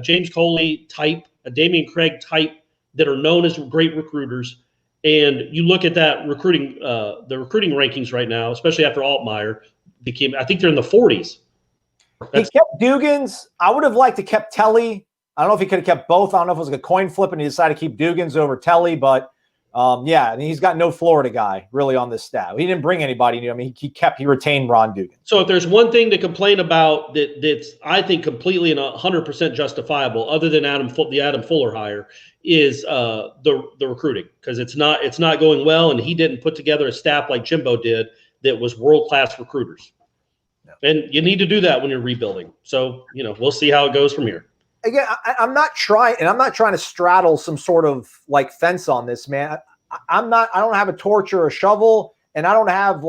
[SPEAKER 5] James Coley type, a Damian Craig type, that are known as great recruiters. And you look at that recruiting, the recruiting rankings right now, especially after Altmaier I think they're in the 40s.
[SPEAKER 4] He kept Dugans. I would have liked to kept Telly. I don't know if he could have kept both. I don't know if it was like a coin flip and he decided to keep Dugans over Telly, but Yeah, and he's got no Florida guy really on this staff. He didn't bring anybody new. I mean, he retained Ron Dugan.
[SPEAKER 5] So if there's one thing to complain about that's I think completely and 100% justifiable, other than the Adam Fuller hire, is the recruiting, because it's not going well, and he didn't put together a staff like Jimbo did that was world-class recruiters. Yeah. And you need to do that when you're rebuilding. So we'll see how it goes from here. Again,
[SPEAKER 4] I'm not trying to straddle some sort of like fence on this, man. I don't have a torch or a shovel, and I don't have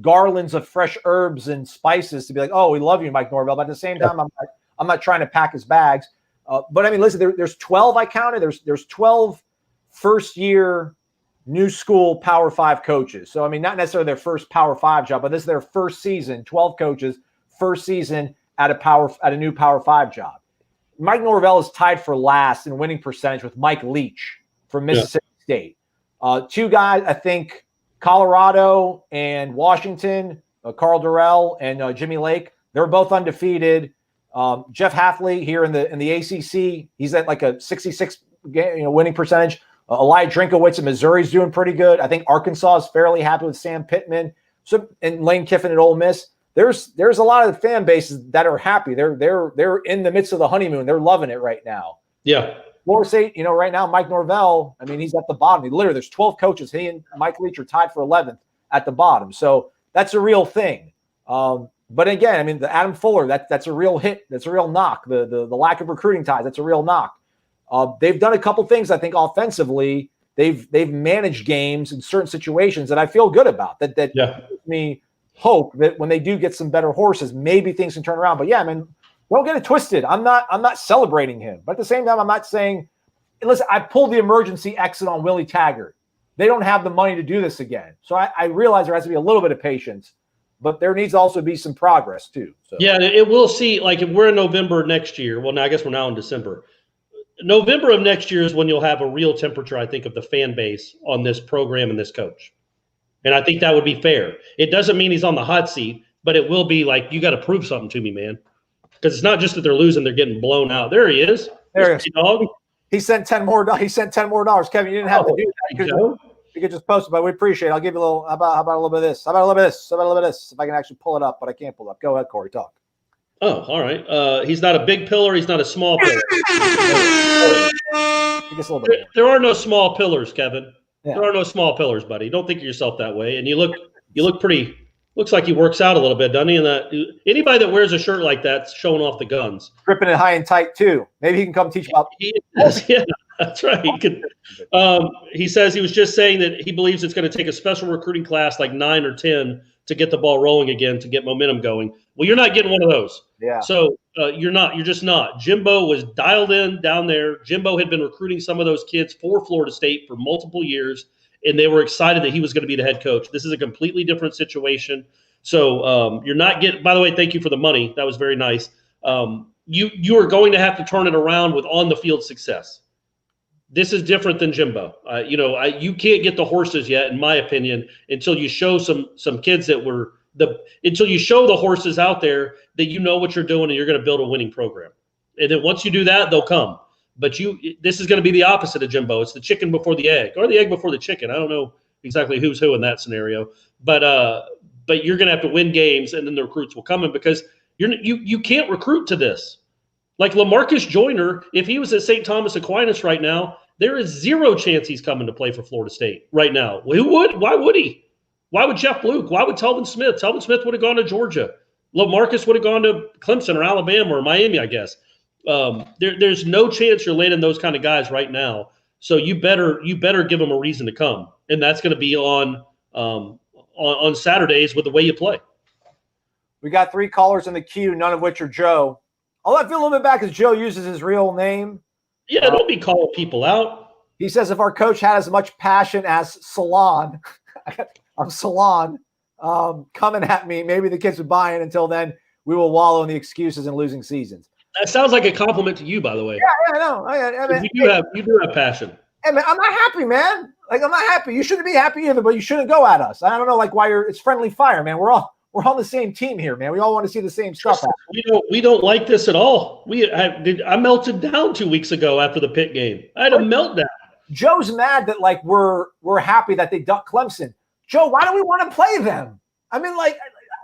[SPEAKER 4] garlands of fresh herbs and spices to be like, oh, we love you, Mike Norvell. But at the same time, I'm not trying to pack his bags. But I mean, listen, there's 12 I counted. There's 12 first-year new school Power 5 coaches. So I mean, not necessarily their first Power 5 job, but this is their first season. 12 coaches, first season at a new Power 5 job. Mike Norvell is tied for last in winning percentage with Mike Leach from Mississippi State. Two guys, I think, Colorado and Washington, Carl Durrell and Jimmy Lake, they're both undefeated. Jeff Hafley here in the ACC, he's at like a 66 winning percentage. Eli Drinkowitz in Missouri's doing pretty good. I think Arkansas is fairly happy with Sam Pittman. So, and Lane Kiffin at Ole Miss. There's a lot of the fan bases that are happy. They're in the midst of the honeymoon. They're loving it right now.
[SPEAKER 5] Yeah.
[SPEAKER 4] Florida State, right now, Mike Norvell, I mean, he's at the bottom. Literally, there's 12 coaches. He and Mike Leach are tied for 11th at the bottom. So that's a real thing. But again, I mean, the Adam Fuller, that's a real hit. That's a real knock. The lack of recruiting ties, that's a real knock. They've done a couple things, I think, offensively. They've managed games in certain situations that I feel good about. That gives me hope that when they do get some better horses, maybe things can turn around. But yeah, I mean, don't get it twisted. I'm not celebrating him, but at the same time, I'm not saying, listen, I pulled the emergency exit on Willie Taggart. They don't have the money to do this again. So I realize there has to be a little bit of patience, but there needs to also be some progress too. So.
[SPEAKER 5] Yeah, it will see. Like if we're in November next year, well, now I guess we're now in December. November of next year is when you'll have a real temperature, I think, of the fan base on this program and this coach. And I think that would be fair. It doesn't mean he's on the hot seat, but it will be like, you got to prove something to me, man. Because it's not just that they're losing, they're getting blown out. There he is.
[SPEAKER 4] There he is. Dog. He sent $10 more. He sent $10 more. Kevin, you didn't have to do that. You could just post it, but we appreciate it. I'll give you a little. How about a little bit of this? How about a little bit of this? How about a little bit of this? If I can actually pull it up, but I can't pull it up. Go ahead, Corey. Talk.
[SPEAKER 5] Oh, all right. He's not a big pillar. He's not a small pillar. There are no small pillars, Kevin. Yeah. There are no small pillars, buddy. Don't think of yourself that way. And you look pretty. Looks like he works out a little bit, doesn't he? And anybody that wears a shirt like that's showing off the guns.
[SPEAKER 4] Gripping it high and tight too. Maybe he can come teach about.
[SPEAKER 5] Yeah, that's right. He could. He says he was just saying that he believes it's going to take a special recruiting class like 9 or 10 to get the ball rolling again, to get momentum going. Well, you're not getting one of those.
[SPEAKER 4] Yeah.
[SPEAKER 5] So you're not. You're just not. Jimbo was dialed in down there. Jimbo had been recruiting some of those kids for Florida State for multiple years, and they were excited that he was going to be the head coach. This is a completely different situation. So you're not getting. By the way, thank you for the money. That was very nice. You are going to have to turn it around with on the field success. This is different than Jimbo. You can't get the horses yet, in my opinion, until you show some kids that were until you show the horses out there that you know what you're doing and you're going to build a winning program. And then once you do that, they'll come. But this is going to be the opposite of Jimbo. It's the chicken before the egg, or the egg before the chicken. I don't know exactly who's who in that scenario, but you're going to have to win games, and then the recruits will come in, because you can't recruit to this. Like LaMarcus Joyner, if he was at St. Thomas Aquinas right now, there is zero chance he's coming to play for Florida State right now. Who would? Why would he? Why would Jeff Luke? Why would Telvin Smith? Telvin Smith would have gone to Georgia. LaMarcus would have gone to Clemson or Alabama or Miami, I guess. There's no chance you're landing those kind of guys right now. So you better give them a reason to come, and that's going to be on Saturdays with the way you play.
[SPEAKER 4] We got 3 callers in the queue, none of which are Joe. I'll let feel a little bit back as Joe uses his real name.
[SPEAKER 5] Yeah, don't be calling people out.
[SPEAKER 4] He says if our coach had as much passion as Salon, I'm Salon, coming at me, maybe the kids would buy in. Until then, we will wallow in the excuses and losing seasons.
[SPEAKER 5] That sounds like a compliment to you, by the way.
[SPEAKER 4] Yeah, I know. I mean,
[SPEAKER 5] you do have passion.
[SPEAKER 4] Hey, man, I'm not happy, man. Like, I'm not happy. You shouldn't be happy either, but you shouldn't go at us. I don't know, like, why it's friendly fire, man. We're on the same team here, man. We all want to see the same stuff.
[SPEAKER 5] We don't like this at all. I melted down 2 weeks ago after the Pitt game. I had a meltdown.
[SPEAKER 4] Joe's mad that like we're happy that they ducked Clemson. Joe, why do we want to play them? I mean, like,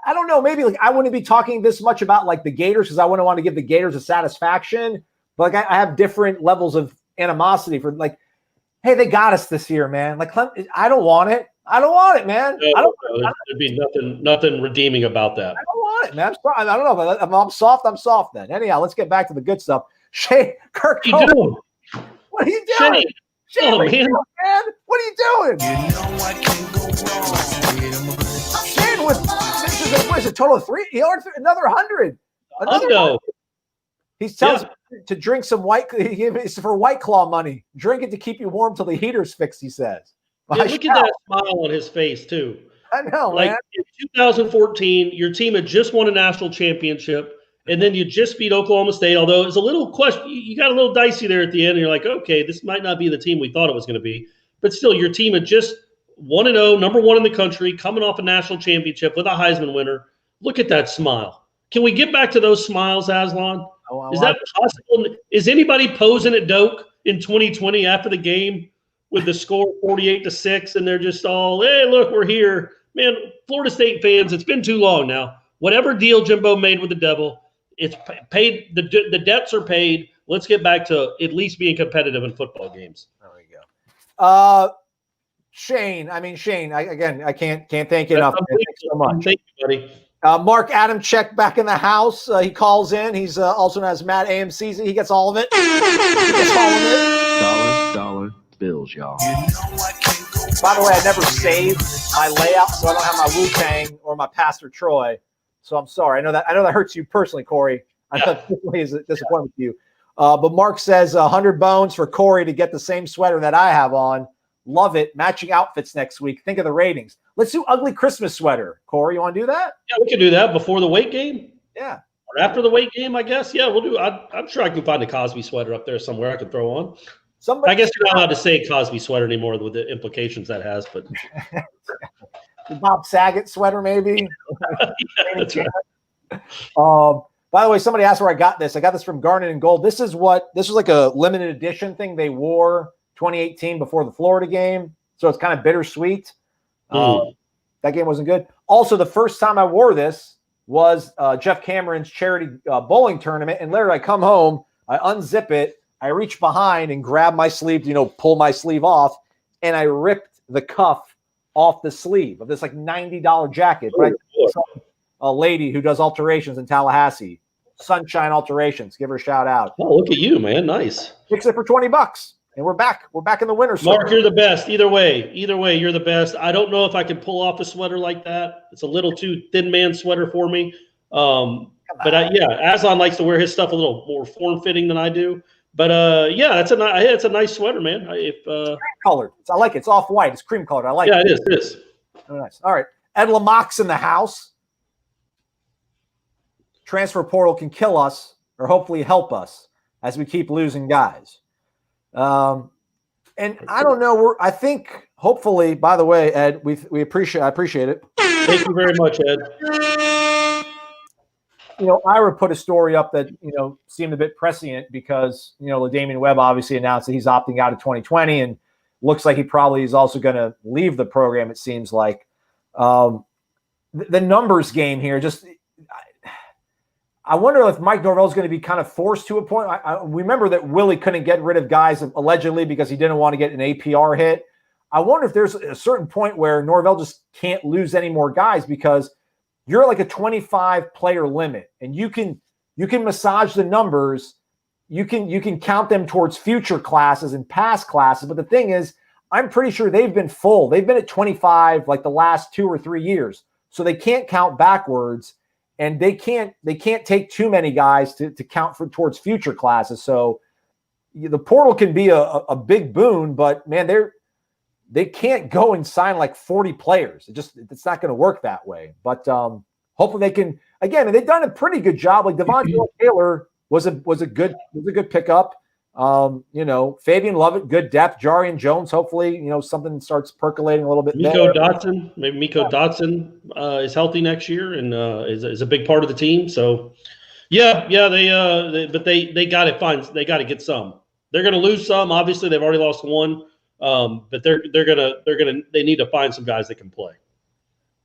[SPEAKER 4] I don't know. Maybe like I wouldn't be talking this much about like the Gators because I wouldn't want to give the Gators a satisfaction. But like I have different levels of animosity for like, hey, they got us this year, man. Like, I don't want it. I don't want it, man.
[SPEAKER 5] There'd be nothing redeeming about that.
[SPEAKER 4] I don't want it, man. I don't know. But if I'm soft, I'm soft then. Anyhow, let's get back to the good stuff. Shane, Kirk,
[SPEAKER 5] What are you doing?
[SPEAKER 4] What are you doing? Shane, what are you doing, man? What are you doing? Shane, what is a total of 3? He earned another 100. He tells you to drink some it's for White Claw money. Drink it to keep you warm till the heater's fixed, he says.
[SPEAKER 5] Yeah, look at that smile on his face, too.
[SPEAKER 4] I know,
[SPEAKER 5] like
[SPEAKER 4] man.
[SPEAKER 5] In 2014, your team had just won a national championship, and then you just beat Oklahoma State, although it was a little question. You got a little dicey there at the end, and you're like, okay, this might not be the team we thought it was going to be. But still, your team had just 1-0, number one in the country, coming off a national championship with a Heisman winner. Look at that smile. Can we get back to those smiles, Aslan? Is that possible? Is anybody posing at Doak in 2020 after the game with the score 48-6, and they're just all, hey, look, we're here. Man, Florida State fans, it's been too long now. Whatever deal Jimbo made with the devil, it's paid. The debts are paid. Let's get back to at least being competitive in football games.
[SPEAKER 4] There we go. Shane, I can't thank you enough. Thanks so much.
[SPEAKER 5] Thank you, buddy.
[SPEAKER 4] Mark Adamczyk back in the house. He calls in. He's also known as Matt AMC. He gets all of it.
[SPEAKER 8] Dollar bills, y'all.
[SPEAKER 4] By the way, I never saved my layout, so I don't have my Wu-Tang or my Pastor Troy. So I'm sorry. I know that hurts you personally, Corey. I thought it is a disappointment to you. But Mark says 100 bones for Corey to get the same sweater that I have on. Love it. Matching outfits next week. Think of the ratings. Let's do ugly Christmas sweater. Corey, you want to do that?
[SPEAKER 5] Yeah, we can do that before the weight game.
[SPEAKER 4] Yeah.
[SPEAKER 5] Or after the weight game, I guess. Yeah, we'll do. I'm sure I can find a Cosby sweater up there somewhere I can throw on. I guess you're not allowed to say Cosby sweater anymore with the implications that has. But
[SPEAKER 4] Bob Saget sweater, maybe.
[SPEAKER 5] Yeah, that's right.
[SPEAKER 4] By the way, somebody asked where I got this. I got this from Garnet and Gold. This was like a limited edition thing they wore 2018 before the Florida game. So it's kind of bittersweet. That game wasn't good. Also, the first time I wore this was Jeff Cameron's charity bowling tournament. And literally, I come home, I unzip it, I reach behind and grab my sleeve, pull my sleeve off, and I ripped the cuff off the sleeve of this like $90 jacket. But I saw a lady who does alterations in Tallahassee, Sunshine Alterations. Give her a shout out.
[SPEAKER 5] Oh, look at you, man! Nice. Fix
[SPEAKER 4] it for $20, and we're back. We're back in the winter.
[SPEAKER 5] Mark, you're the best. Either way, you're the best. I don't know if I can pull off a sweater like that. It's a little too thin man sweater for me. But Aslan likes to wear his stuff a little more form fitting than I do. But it's a nice sweater, man.
[SPEAKER 4] Cream colored. I like it. It's off white. It's cream colored. I like it.
[SPEAKER 5] Yeah, it is.
[SPEAKER 4] Oh, nice. All right. Ed Lamock's in the house. Transfer portal can kill us or hopefully help us as we keep losing guys. And I don't know. I think hopefully, by the way, Ed, I appreciate it.
[SPEAKER 5] Thank you very much, Ed.
[SPEAKER 4] Ira put a story up that, seemed a bit prescient because, La'Damian Webb obviously announced that he's opting out of 2020 and looks like he probably is also going to leave the program, it seems like. The numbers game here, I wonder if Mike Norvell is going to be kind of forced to a point. I remember that Willie couldn't get rid of guys allegedly because he didn't want to get an APR hit. I wonder if there's a certain point where Norvell just can't lose any more guys because you're like a 25 player limit and you can massage the numbers. You can count them towards future classes and past classes. But the thing is, I'm pretty sure they've been full. They've been at 25 like the last 2 or 3 years. So they can't count backwards and they can't take too many guys to count towards future classes. So the portal can be a big boon, but man, they can't go and sign like 40 players. It's not going to work that way. But hopefully they can again. And they've done a pretty good job. Like Devontae Taylor was a good pickup. Fabian Lovett, good depth. Jarian Jones, hopefully something starts percolating a little bit.
[SPEAKER 5] Miko Dotson is healthy next year and is a big part of the team. So they got to find. They got to get some. They're going to lose some. Obviously, they've already lost one But they need to find some guys that can play.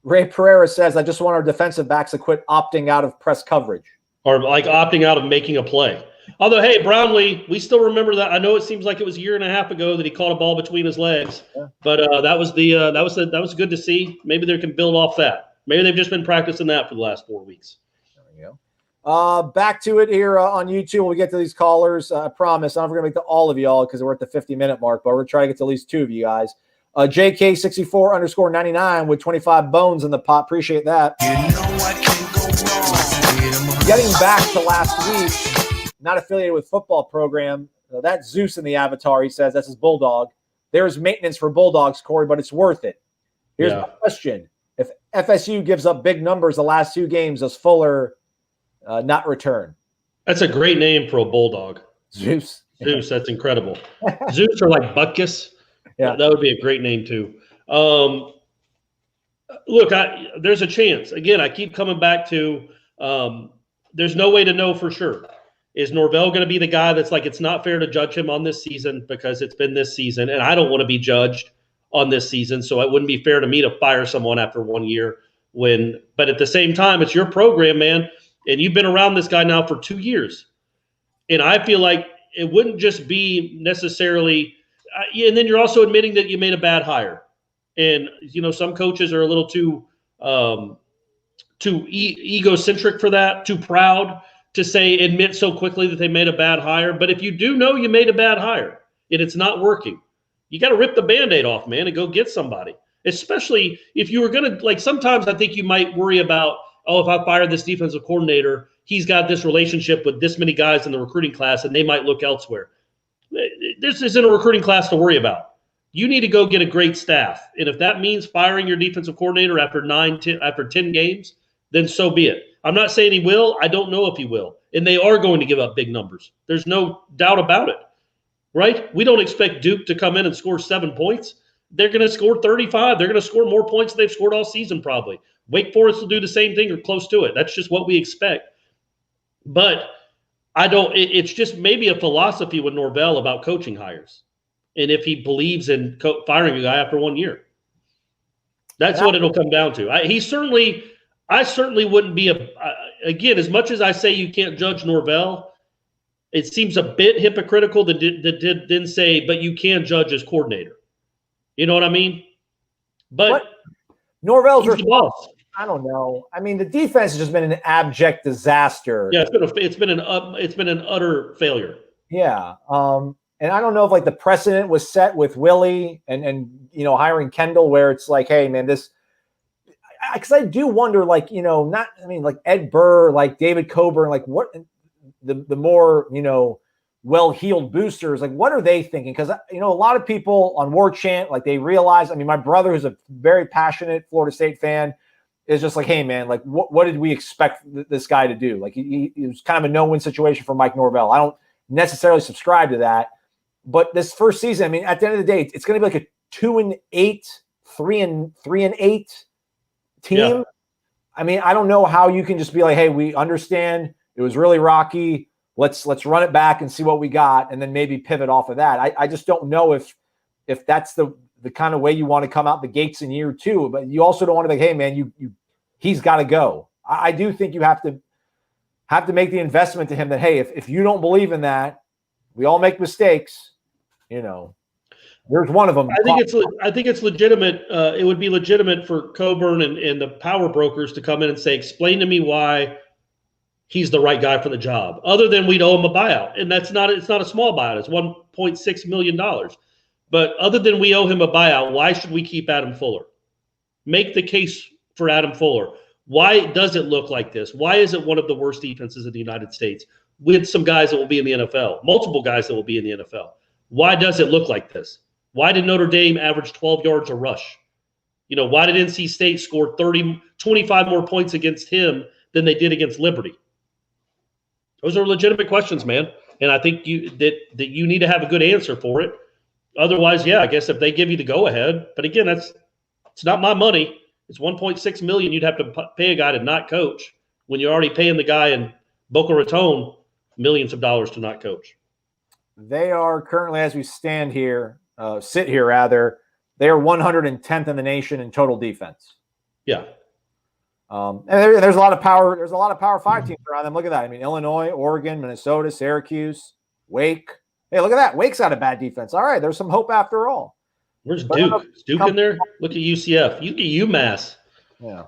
[SPEAKER 4] Ray Pereira says, I just want our defensive backs to quit opting out of press coverage.
[SPEAKER 5] Or like opting out of making a play. Although, hey, Brownlee, we still remember that. I know it seems like it was a year and a half ago that he caught a ball between his legs, but that was good to see. Maybe they can build off that. Maybe they've just been practicing that for the last 4 weeks.
[SPEAKER 4] There we go. Back to it here on YouTube. When we get to these callers, I promise I'm not going to make to all of y'all because we're at the 50-minute mark, but we're going to try to get to at least 2 of you guys. JK64_99 with 25 bones in the pot. Appreciate that. Getting back to last week, not affiliated with football program. That Zeus in the avatar, he says, that's his bulldog. There's maintenance for bulldogs, Corey, but it's worth it. Here's my question. If FSU gives up big numbers the last 2 games, does Fuller not return?
[SPEAKER 5] That's a great name for a bulldog.
[SPEAKER 4] Zeus.
[SPEAKER 5] Zeus, that's incredible. Zeus or like Butkus. Yeah, that would be a great name too. Look, there's a chance. Again, I keep coming back to there's no way to know for sure. Is Norvell going to be the guy that's like, it's not fair to judge him on this season because it's been this season, and I don't want to be judged on this season, so it wouldn't be fair to me to fire someone after 1 year. But at the same time, it's your program, man, and you've been around this guy now for 2 years, and I feel like it wouldn't just be necessarily. And then you're also admitting that you made a bad hire, and some coaches are a little too egocentric for that, too proud to admit so quickly that they made a bad hire. But if you do know you made a bad hire and it's not working, you got to rip the Band-Aid off, man, and go get somebody. Especially if you were going to, sometimes I think you might worry about, if I fire this defensive coordinator, he's got this relationship with this many guys in the recruiting class and they might look elsewhere. This isn't a recruiting class to worry about. You need to go get a great staff. And if that means firing your defensive coordinator after 10 games, then so be it. I'm not saying he will. I don't know if he will. And they are going to give up big numbers. There's no doubt about it, right? We don't expect Duke to come in and score 7 points. They're going to score 35. They're going to score more points than they've scored all season probably. Wake Forest will do the same thing or close to it. That's just what we expect. But it's just maybe a philosophy with Norvell about coaching hires. And if he believes in firing a guy after 1 year, that's what it'll come down to. I certainly wouldn't be again, as much as I say you can't judge Norvell, it seems a bit hypocritical that didn't say, but you can judge as coordinator. You know what I mean? But
[SPEAKER 4] Norvell's
[SPEAKER 5] the boss.
[SPEAKER 4] I don't know. I mean, the defense has just been an abject disaster.
[SPEAKER 5] Yeah, it's been an utter failure.
[SPEAKER 4] Yeah. And I don't know if the precedent was set with Willie and hiring Kendall, where it's like, hey man, this, because I do wonder, Ed Burr, David Coburn, what the more well-heeled boosters, what are they thinking? Because a lot of people on Warchant, they realize. I mean, my brother, who's a very passionate Florida State fan, is just like, hey man, what did we expect this guy to do? He was kind of a no-win situation for Mike Norvell. I don't necessarily subscribe to that, but this first season, I mean, at the end of the day, it's going to be a 2-8, 3-8 team. Yeah. I mean, I don't know how you can just be like, hey, we understand it was really rocky. Let's run it back and see what we got, and then maybe pivot off of that. I just don't know if that's the kind of way you want to come out the gates in year 2, but you also don't want to be, hey man, he's got to go. I do think you have to make the investment to him that, hey, if you don't believe in that, we all make mistakes. There's one of them.
[SPEAKER 5] I think it's legitimate. It would be legitimate for Coburn and the power brokers to come in and say, explain to me why he's the right guy for the job, other than we'd owe him a buyout. And it's not a small buyout. It's $1.6 million. But other than we owe him a buyout, why should we keep Adam Fuller? Make the case for Adam Fuller. Why does it look like this? Why is it one of the worst defenses in the United States with some guys that will be in the NFL, multiple guys that will be in the NFL? Why does it look like this? Why did Notre Dame average 12 yards a rush? Why did NC State score 25 more points against him than they did against Liberty? Those are legitimate questions, man. And I think you need to have a good answer for it. Otherwise, yeah, I guess if they give you the go-ahead. But again, it's not my money. It's $1.6 million you'd have to pay a guy to not coach when you're already paying the guy in Boca Raton millions of dollars to not coach.
[SPEAKER 4] They are currently, as we stand here, sit here, rather, they are 110th in the nation in total defense.
[SPEAKER 5] Yeah.
[SPEAKER 4] And there's a lot of power. There's a lot of Power 5 teams around them. Look at that. I mean, Illinois, Oregon, Minnesota, Syracuse, Wake. Hey, look at that. Wake's got a bad defense. All right, there's some hope after all.
[SPEAKER 5] Where's Duke? Is Duke in there? Look at UCF. You get UMass.
[SPEAKER 4] Yeah.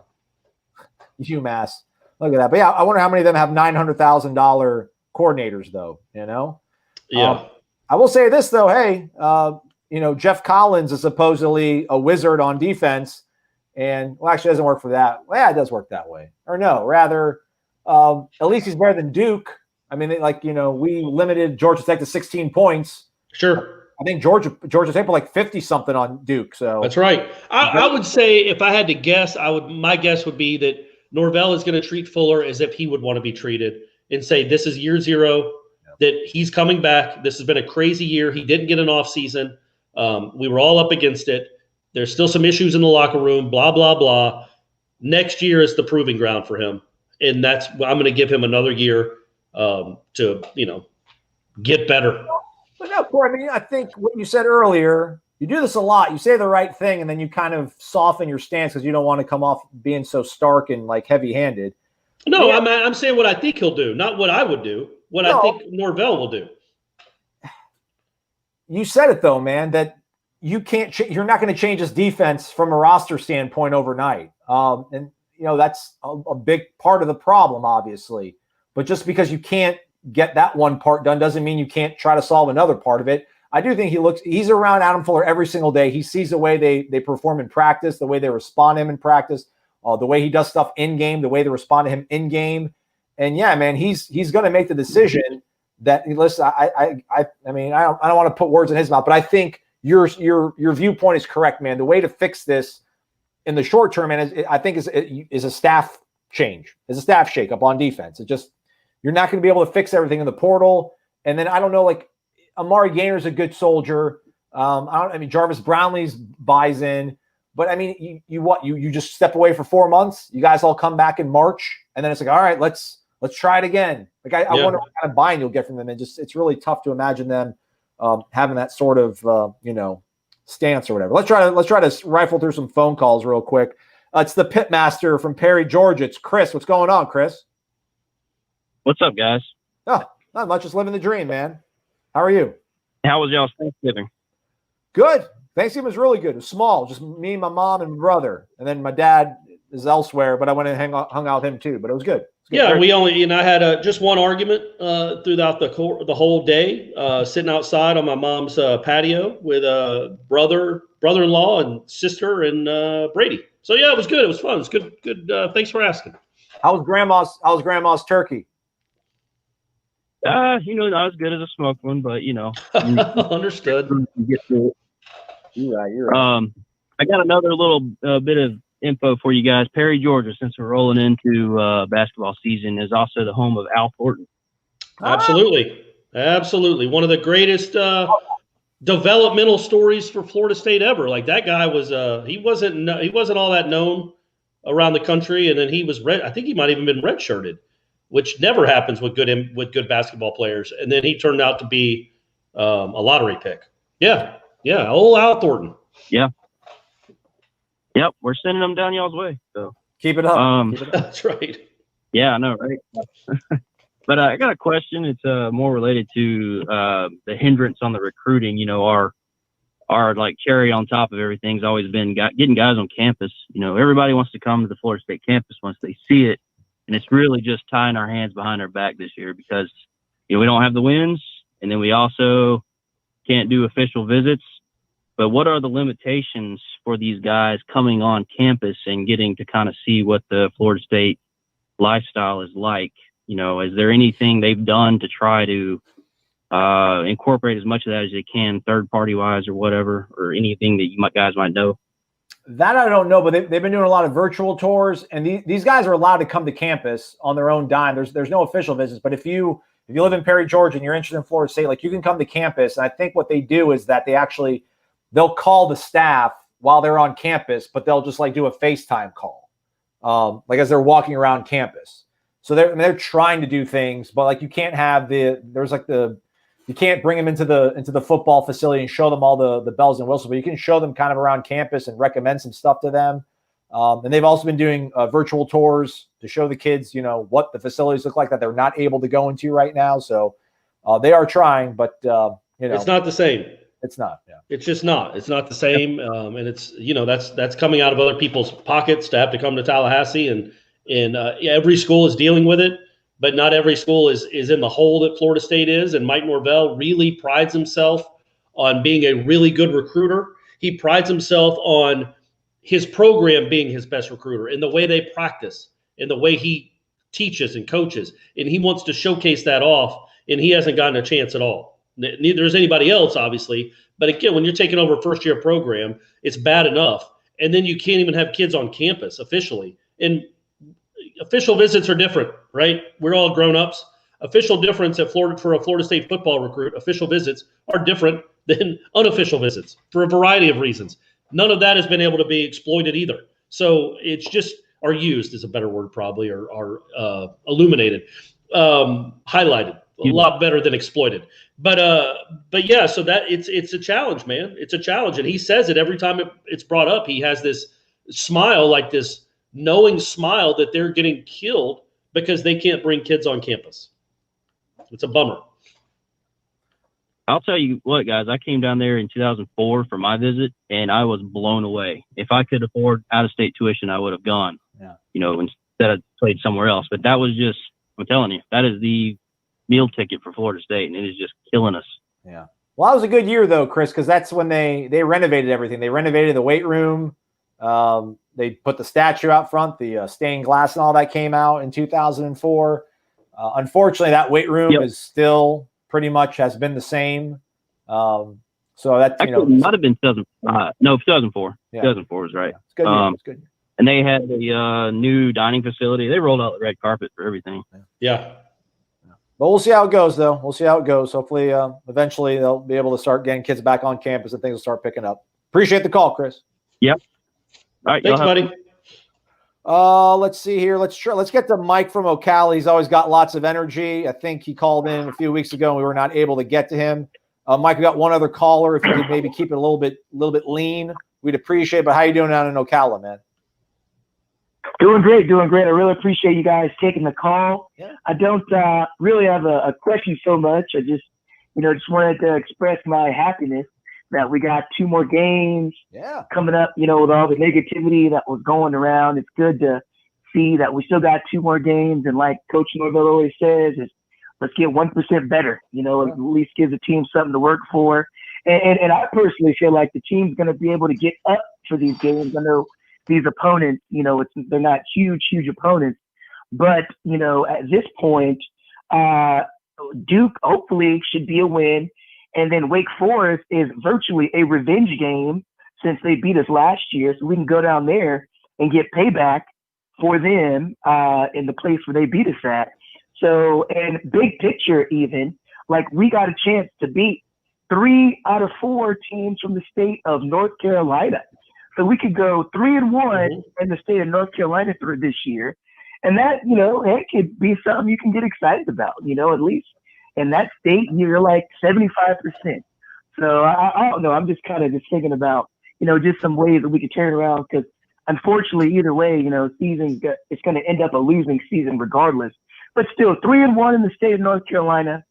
[SPEAKER 4] UMass. Look at that. But yeah, I wonder how many of them have $900,000 coordinators, though, you know?
[SPEAKER 5] Yeah.
[SPEAKER 4] I will say this, though. Hey, Jeff Collins is supposedly a wizard on defense. And, well, actually, it doesn't work for that. Well, yeah, it does work that way. Or no, rather, at least he's better than Duke. I mean, we limited Georgia Tech to 16 points.
[SPEAKER 5] Sure.
[SPEAKER 4] I think Georgia Tech put like 50-something on Duke. So
[SPEAKER 5] that's right. I would say if I had to guess, my guess would be that Norvell is going to treat Fuller as if he would want to be treated and say this is year zero, that he's coming back. This has been a crazy year. He didn't get an off season. We were all up against it. There's still some issues in the locker room, blah, blah, blah. Next year is the proving ground for him. And I'm going to give him another year to get better.
[SPEAKER 4] But no, Corey, I mean, I think what you said earlier, you do this a lot. You say the right thing, and then you kind of soften your stance because you don't want to come off being so stark and like heavy-handed.
[SPEAKER 5] No, yeah. I'm saying what I think he'll do, not what I would do. I think Norvell will do. You
[SPEAKER 4] said it though, man, that you can't. You're not going to change his defense from a roster standpoint overnight, and that's a big part of the problem, obviously. But just because you can't get that one part done doesn't mean you can't try to solve another part of it. I do think he's around Adam Fuller every single day. He sees the way they perform in practice, the way they respond to him in practice, the way he does stuff in game, the way they respond to him in game. And yeah, man, he's going to make the decision that, listen, I mean, I don't want to put words in his mouth, but I think your viewpoint is correct, man. The way to fix this in the short term, and I think is a staff change, is a staff shakeup on defense. It just, you're not going to be able to fix everything in the portal. And then I don't know, like Amari Gainer's a good soldier. Jarvis Brownlee's buys in, but I mean, you just step away for 4 months. You guys all come back in March, and then it's like, all right, let's try it again. Like I wonder what kind of buy-in you'll get from them. And just, it's really tough to imagine them having that sort of stance or whatever. Let's try to rifle through some phone calls real quick. It's the Pitmaster from Perry, Georgia. It's Chris. What's going on, Chris?
[SPEAKER 9] What's up, guys?
[SPEAKER 4] Oh, not much. Just living the dream, man. How are you?
[SPEAKER 9] How was y'all's Thanksgiving?
[SPEAKER 4] Good. Thanksgiving was really good. It was small, just me, my mom, and my brother. And then my dad is elsewhere, but I went and hung out with him too. But it was good.
[SPEAKER 5] Yeah, we only, I had just one argument throughout the whole day, sitting outside on my mom's patio with brother-in-law and sister and Brady. So yeah, it was good. It was fun. It was good. Good. Thanks for asking.
[SPEAKER 4] How was grandma's turkey?
[SPEAKER 9] Not as good as a smoked one, but
[SPEAKER 5] understood.
[SPEAKER 4] You're right.
[SPEAKER 9] I got another little bit of info for you guys. Perry, Georgia, since we're rolling into basketball season, is also the home of Al Thornton.
[SPEAKER 5] Absolutely. One of the greatest developmental stories for Florida State ever. Like that guy was, he wasn't all that known around the country, and then he was I think he might have even been redshirted, which never happens with good basketball players. And then he turned out to be a lottery pick. Yeah, old Al Thornton.
[SPEAKER 9] Yeah. Yep, we're sending them down y'all's way. So
[SPEAKER 4] keep it up.
[SPEAKER 5] That's right.
[SPEAKER 9] Yeah, I know, right? But I got a question. It's more related to the hindrance on the recruiting. Our like cherry on top of everything's always been getting guys on campus. Everybody wants to come to the Florida State campus once they see it, and it's really just tying our hands behind our back this year because we don't have the wins, and then we also can't do official visits. But what are the limitations for these guys coming on campus and getting to kind of see what the Florida State lifestyle is like? Is there anything they've done to try to incorporate as much of that as they can, third-party wise or whatever, or anything that guys might know?
[SPEAKER 4] That I don't know, but they've been doing a lot of virtual tours, and these guys are allowed to come to campus on their own dime. There's no official visits, but if you live in Perry, Georgia, and you're interested in Florida State, like you can come to campus. And I think what they do is that they'll call the staff while they're on campus, but they'll just like do a FaceTime call, like as they're walking around campus. So they're trying to do things, but like you can't have there's like the you can't bring them into the football facility and show them all the bells and whistles, but you can show them kind of around campus and recommend some stuff to them. And they've also been doing virtual tours to show the kids, what the facilities look like that they're not able to go into right now. So they are trying, but
[SPEAKER 5] it's not the same.
[SPEAKER 4] It's not. Yeah.
[SPEAKER 5] It's just not. It's not the same. And it's that's coming out of other people's pockets to have to come to Tallahassee, and every school is dealing with it, but not every school is in the hole that Florida State is. And Mike Norvell really prides himself on being a really good recruiter. He prides himself on his program being his best recruiter, in the way they practice, in the way he teaches and coaches, and he wants to showcase that off, and he hasn't gotten a chance at all. Neither is anybody else, obviously. But again, when you're taking over a first-year program, it's bad enough. And then you can't even have kids on campus officially. And official visits are different, right? We're all grown-ups. Official difference for a Florida State football recruit, official visits are different than unofficial visits for a variety of reasons. None of that has been able to be exploited either. So it's just, or used is a better word probably, or illuminated, highlighted. A lot better than exploited. But yeah, so that it's a challenge, man. It's a challenge. And he says it every time it's brought up. He has this smile, like this knowing smile, that they're getting killed because they can't bring kids on campus. It's a bummer.
[SPEAKER 9] I'll tell you what, guys, I came down there in 2004 for my visit, and I was blown away. If I could afford out-of-state tuition, I would have gone, instead of played somewhere else. But that was just, I'm telling you, that is the meal ticket for Florida State, and it is just killing us.
[SPEAKER 4] Yeah. Well, that was a good year, though, Chris, because that's when they renovated everything. They renovated the weight room. They put the statue out front, the stained glass and all that came out in 2004. Unfortunately, that weight room is still pretty much has been the same. So that's,
[SPEAKER 9] Actually, it might have been 2005. No, 2004. Yeah. 2004 was right.
[SPEAKER 4] Yeah. It's good. It's good.
[SPEAKER 9] And they had a new dining facility. They rolled out the red carpet for everything.
[SPEAKER 5] Yeah.
[SPEAKER 4] But we'll see how it goes, though. We'll see how it goes. Hopefully, eventually they'll be able to start getting kids back on campus and things will start picking up. Appreciate the call, Chris.
[SPEAKER 9] Yep. All right.
[SPEAKER 5] Thanks, buddy.
[SPEAKER 4] Let's see here. Let's get to Mike from Ocala. He's always got lots of energy. I think he called in a few weeks ago and we were not able to get to him. Mike, we got one other caller. If you could maybe keep it a little bit lean, we'd appreciate it. But how you doing down in Ocala, man?
[SPEAKER 10] Doing great. I really appreciate you guys taking the call.
[SPEAKER 4] Yeah.
[SPEAKER 10] I don't really have a question so much. I just wanted to express my happiness that we got 2 more games coming up, with all the negativity that was going around. It's good to see that we still got 2 more games. And like Coach Norvell always says, is let's get 1% better, at least give the team something to work for. And I personally feel like the team's going to be able to get up for these games. I know these opponents, they're not huge opponents, but, at this point, Duke hopefully should be a win. And then Wake Forest is virtually a revenge game since they beat us last year. So we can go down there and get payback for them in the place where they beat us at. So, and big picture even, like we got a chance to beat 3 out of 4 teams from the state of North Carolina. So we could go 3-1 in the state of North Carolina through this year. And that, it could be something you can get excited about, at least in that state, you're like 75%. So I don't know. I'm just kind of just thinking about, just some ways that we could turn around because unfortunately, either way, it's going to end up a losing season regardless. But still 3-1 in the state of North Carolina,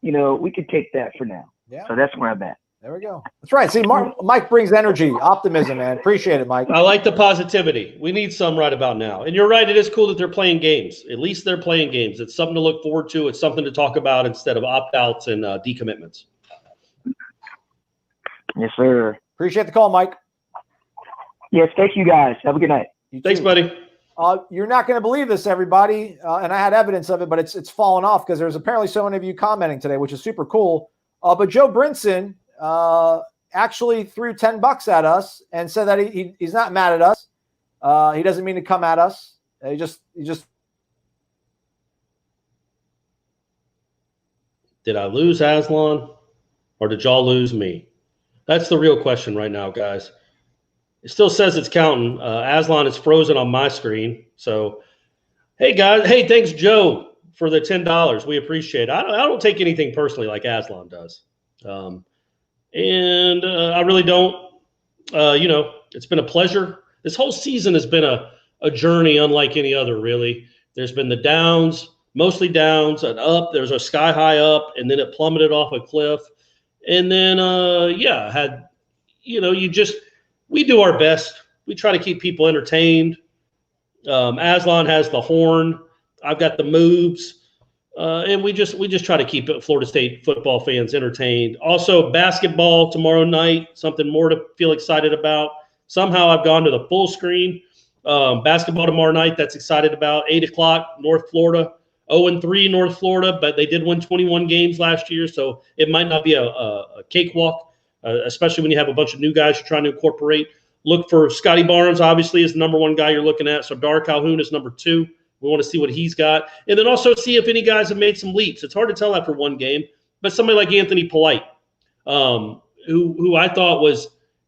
[SPEAKER 10] we could take that for now.
[SPEAKER 4] Yeah.
[SPEAKER 10] So that's where I'm at.
[SPEAKER 4] There we go. That's right. See, Mike brings energy, optimism, man. Appreciate it, Mike.
[SPEAKER 5] I like the positivity. We need some right about now. And you're right. It is cool that they're playing games. At least they're playing games. It's something to look forward to. It's something to talk about instead of opt-outs and decommitments.
[SPEAKER 10] Yes, sir.
[SPEAKER 4] Appreciate the call, Mike.
[SPEAKER 10] Yes, thank you, guys. Have a good night.
[SPEAKER 5] Thanks, buddy.
[SPEAKER 4] You're not going to believe this, everybody, and I had evidence of it, but it's fallen off because there's apparently so many of you commenting today, which is super cool. But Joe Brinson actually threw $10 at us and said that he's not mad at us. He doesn't mean to come at us. He just.
[SPEAKER 5] Did I lose Aslan or did y'all lose me? That's the real question right now, guys. It still says it's counting. Aslan is frozen on my screen. So, hey, guys. Hey, thanks, Joe, for the $10. We appreciate it. I don't take anything personally like Aslan does. And I really don't. It's been a pleasure. This whole season has been a journey unlike any other, really. There's been the downs, mostly downs, and up. There's a sky high up, and then it plummeted off a cliff. And then, we do our best. We try to keep people entertained. Aslan has the horn. I've got the moves. And we just try to keep Florida State football fans entertained. Also, basketball tomorrow night, something more to feel excited about. Somehow I've gone to the full screen. Basketball tomorrow night, that's excited about. 8 o'clock, North Florida. 0-3 North Florida, but they did win 21 games last year, so it might not be a cakewalk, especially when you have a bunch of new guys you're trying to incorporate. Look for Scotty Barnes, obviously, is the number one guy you're looking at. So Dar Calhoun is number 2. We want to see what he's got. And then also see if any guys have made some leaps. It's hard to tell after one game, but somebody like Anthony Polite, who I thought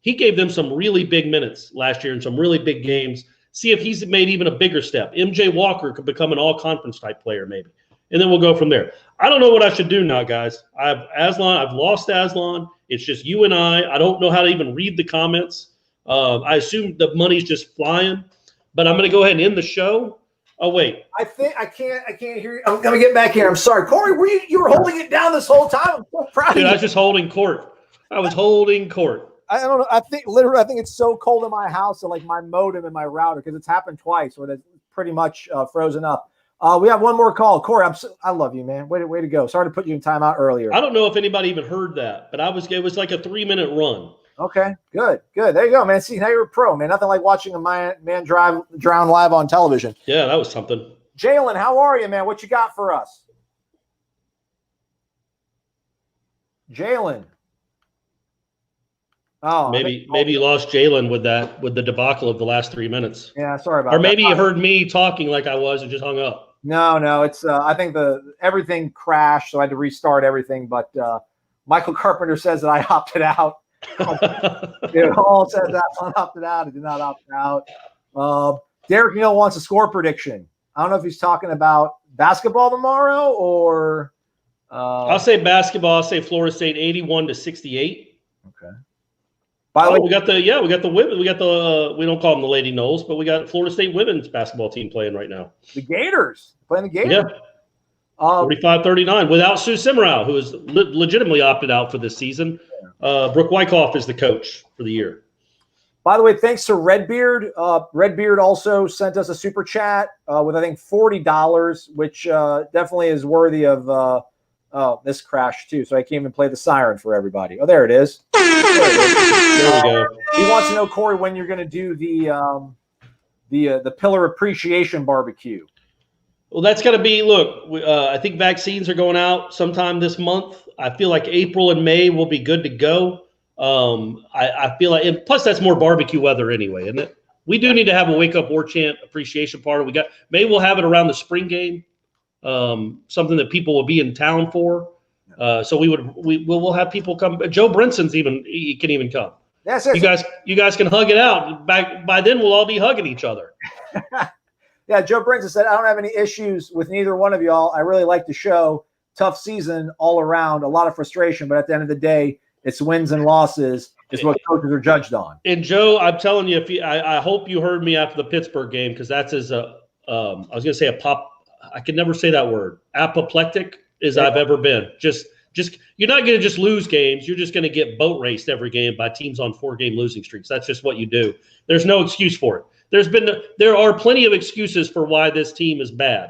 [SPEAKER 5] he gave them some really big minutes last year in some really big games. See if he's made even a bigger step. MJ Walker could become an all-conference type player maybe. And then we'll go from there. I don't know what I should do now, guys. I've lost Aslan. It's just you and I. I don't know how to even read the comments. I assume the money's just flying. But I'm going to go ahead and end the show. Oh, wait.
[SPEAKER 4] I can't hear you. I'm going to get back here. I'm sorry. Corey, you were holding it down this whole time. I'm so proud of you.
[SPEAKER 5] I was just holding court. I was holding court.
[SPEAKER 4] I don't know. I think it's so cold in my house that like my modem and my router, because it's happened twice where it's pretty much frozen up. We have one more call. Corey, I love you, man. Way to go. Sorry to put you in timeout earlier.
[SPEAKER 5] I don't know if anybody even heard that, but it was like a 3-minute run.
[SPEAKER 4] Okay, good. There you go, man. See, now you're a pro, man. Nothing like watching a man drown live on television.
[SPEAKER 5] Yeah, that was something.
[SPEAKER 4] Jalen, how are you, man? What you got for us? Jalen. Oh,
[SPEAKER 5] maybe you lost Jalen with the debacle of the last 3 minutes.
[SPEAKER 4] Yeah, sorry about that.
[SPEAKER 5] Or maybe you heard me talking like I was and just hung up.
[SPEAKER 4] No, it's I think everything crashed, so I had to restart everything. But Michael Carpenter says that I opted out. It all says that I opted out. I did not opt out. Derek Neal wants a score prediction. I don't know if he's talking about basketball tomorrow or.
[SPEAKER 5] I'll say basketball. I'll say Florida State 81-68.
[SPEAKER 4] Okay. By the way,
[SPEAKER 5] we got the women. We don't call them the Lady Noles, but we got Florida State women's basketball team playing right now.
[SPEAKER 4] The Gators playing the Gators.
[SPEAKER 5] Yeah. 45-39 without Sue Simmerow, who is legitimately opted out for this season. Brooke Wyckoff is the coach for the year.
[SPEAKER 4] By the way, thanks to Redbeard. Redbeard also sent us a super chat with, I think, $40, which definitely is worthy of this crashed too, so I can't even play the siren for everybody. Oh, there it is.
[SPEAKER 5] There we go.
[SPEAKER 4] He wants to know, Corey, when you're going to do the Pillar Appreciation Barbecue.
[SPEAKER 5] Well, that's got to be. Look, I think vaccines are going out sometime this month. I feel like April and May will be good to go. I feel like, and plus that's more barbecue weather anyway, isn't it? We do need to have a Wake Up Warchant appreciation party. Maybe we'll have it around the spring game. Something that people will be in town for. So we'll have people come. Joe Brinson's can even come.
[SPEAKER 4] Yes,
[SPEAKER 5] you guys can hug it out. By then we'll all be hugging each other.
[SPEAKER 4] Yeah, Joe Brinson said, I don't have any issues with neither one of y'all. I really like the show. Tough season all around, a lot of frustration, but at the end of the day, it's wins and losses is what coaches are judged on.
[SPEAKER 5] And Joe, I'm telling you, I hope you heard me after the Pittsburgh game, because that's as I was going to say I can never say that word. Apoplectic as I've ever been. Just you're not going to just lose games. You're just going to get boat raced every game by teams on 4-game losing streaks. That's just what you do. There's no excuse for it. There are plenty of excuses for why this team is bad.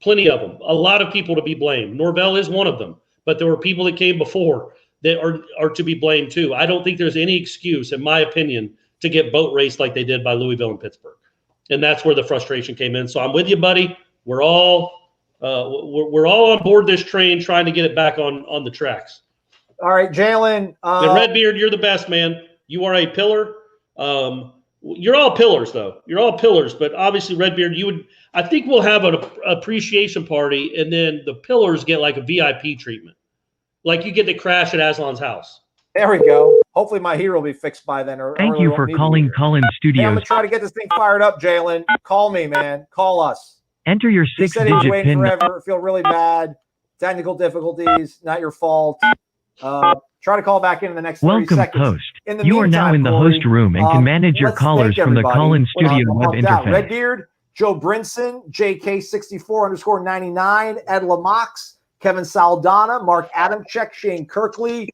[SPEAKER 5] Plenty of them. A lot of people to be blamed. Norvell is one of them. But there were people that came before that are to be blamed too. I don't think there's any excuse, in my opinion, to get boat raced like they did by Louisville and Pittsburgh. And that's where the frustration came in. So I'm with you, buddy. We're all on board this train, trying to get it back on the tracks.
[SPEAKER 4] All right, Jalen.
[SPEAKER 5] And Redbeard, you're the best, man. You are a pillar. You're all pillars, though. You're all pillars, but obviously, Redbeard, I think we'll have an appreciation party, and then the pillars get like a VIP treatment, like you get to crash at Aslan's house.
[SPEAKER 4] There we go. Hopefully, my heater will be fixed by then.
[SPEAKER 11] Thank you for calling Collins
[SPEAKER 4] Hey, I'm
[SPEAKER 11] Studios.
[SPEAKER 4] gonna try to get this thing fired up, Jalen. Call me, man. Call us.
[SPEAKER 11] Enter your
[SPEAKER 4] He said he was
[SPEAKER 11] 6-digit
[SPEAKER 4] waiting
[SPEAKER 11] PIN.
[SPEAKER 4] forever. Feel really bad. Technical difficulties, not your fault. Try to call back in the next 30
[SPEAKER 11] Welcome,
[SPEAKER 4] seconds.
[SPEAKER 11] host.
[SPEAKER 4] In the
[SPEAKER 11] You are now
[SPEAKER 4] meantime,
[SPEAKER 11] in the
[SPEAKER 4] Corey,
[SPEAKER 11] host room and can manage your
[SPEAKER 4] let's
[SPEAKER 11] callers
[SPEAKER 4] thank
[SPEAKER 11] from the
[SPEAKER 4] everybody
[SPEAKER 11] call-in studio
[SPEAKER 4] who
[SPEAKER 11] web
[SPEAKER 4] helped out.
[SPEAKER 11] interface.
[SPEAKER 4] Redbeard, Joe Brinson, JK64_99, Ed Lamox, Kevin Saldana, Mark Adamczyk, Shane Kirkley,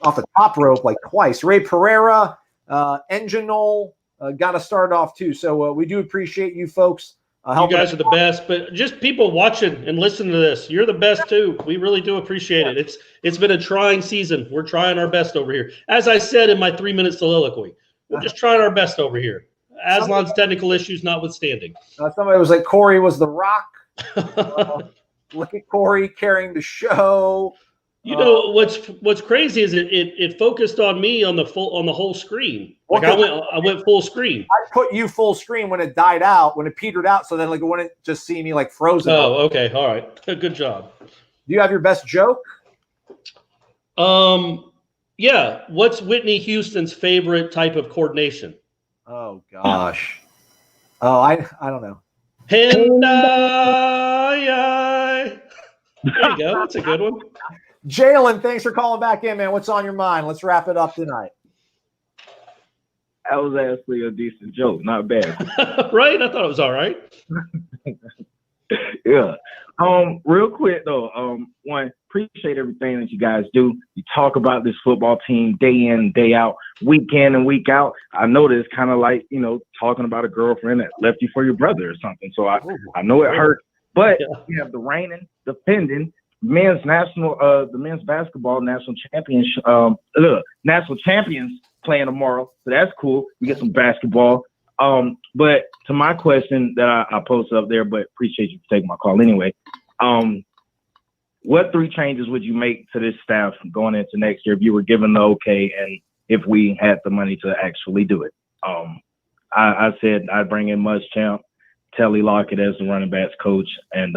[SPEAKER 4] off the top rope like twice. Ray Pereira, Enginol got us started off too. So we do appreciate you folks.
[SPEAKER 5] You guys are the best, but just people watching and listening to this, you're the best too. We really do appreciate it. It's been a trying season. We're trying our best over here. As I said in my 3-minute soliloquy, we're just trying our best over here. Aslan's technical issues notwithstanding.
[SPEAKER 4] Somebody was like, Corey was the Rock. Look at Corey carrying the show.
[SPEAKER 5] You know what's crazy is it focused on me on the whole screen. Like I went full screen.
[SPEAKER 4] I put you full screen when it died out, when it petered out, so then like it wouldn't just see me like frozen.
[SPEAKER 5] Oh, okay, all right, good job.
[SPEAKER 4] Do you have your best joke?
[SPEAKER 5] Yeah. What's Whitney Houston's favorite type of coordination?
[SPEAKER 4] Oh gosh. Oh, I don't know.
[SPEAKER 5] Hendai. There you go. That's a good one.
[SPEAKER 4] Jalen, thanks for calling back in, man. What's on your mind? Let's wrap it up tonight.
[SPEAKER 12] That was actually a decent joke. Not bad.
[SPEAKER 5] Right? I thought it was all right.
[SPEAKER 12] Yeah. Real quick though, one, appreciate everything that you guys do. You talk about this football team day in, day out, week in and week out. I know that it's kind of like, talking about a girlfriend that left you for your brother or something. So I know it hurt, but you have the reigning, defending the men's basketball national champions playing tomorrow. So that's cool. We get some basketball. But to my question that I posted up there, but appreciate you for taking my call anyway. What 3 changes would you make to this staff going into next year if you were given the okay and if we had the money to actually do it? I said I'd bring in Muschamp, Telly Lockett as the running backs coach, and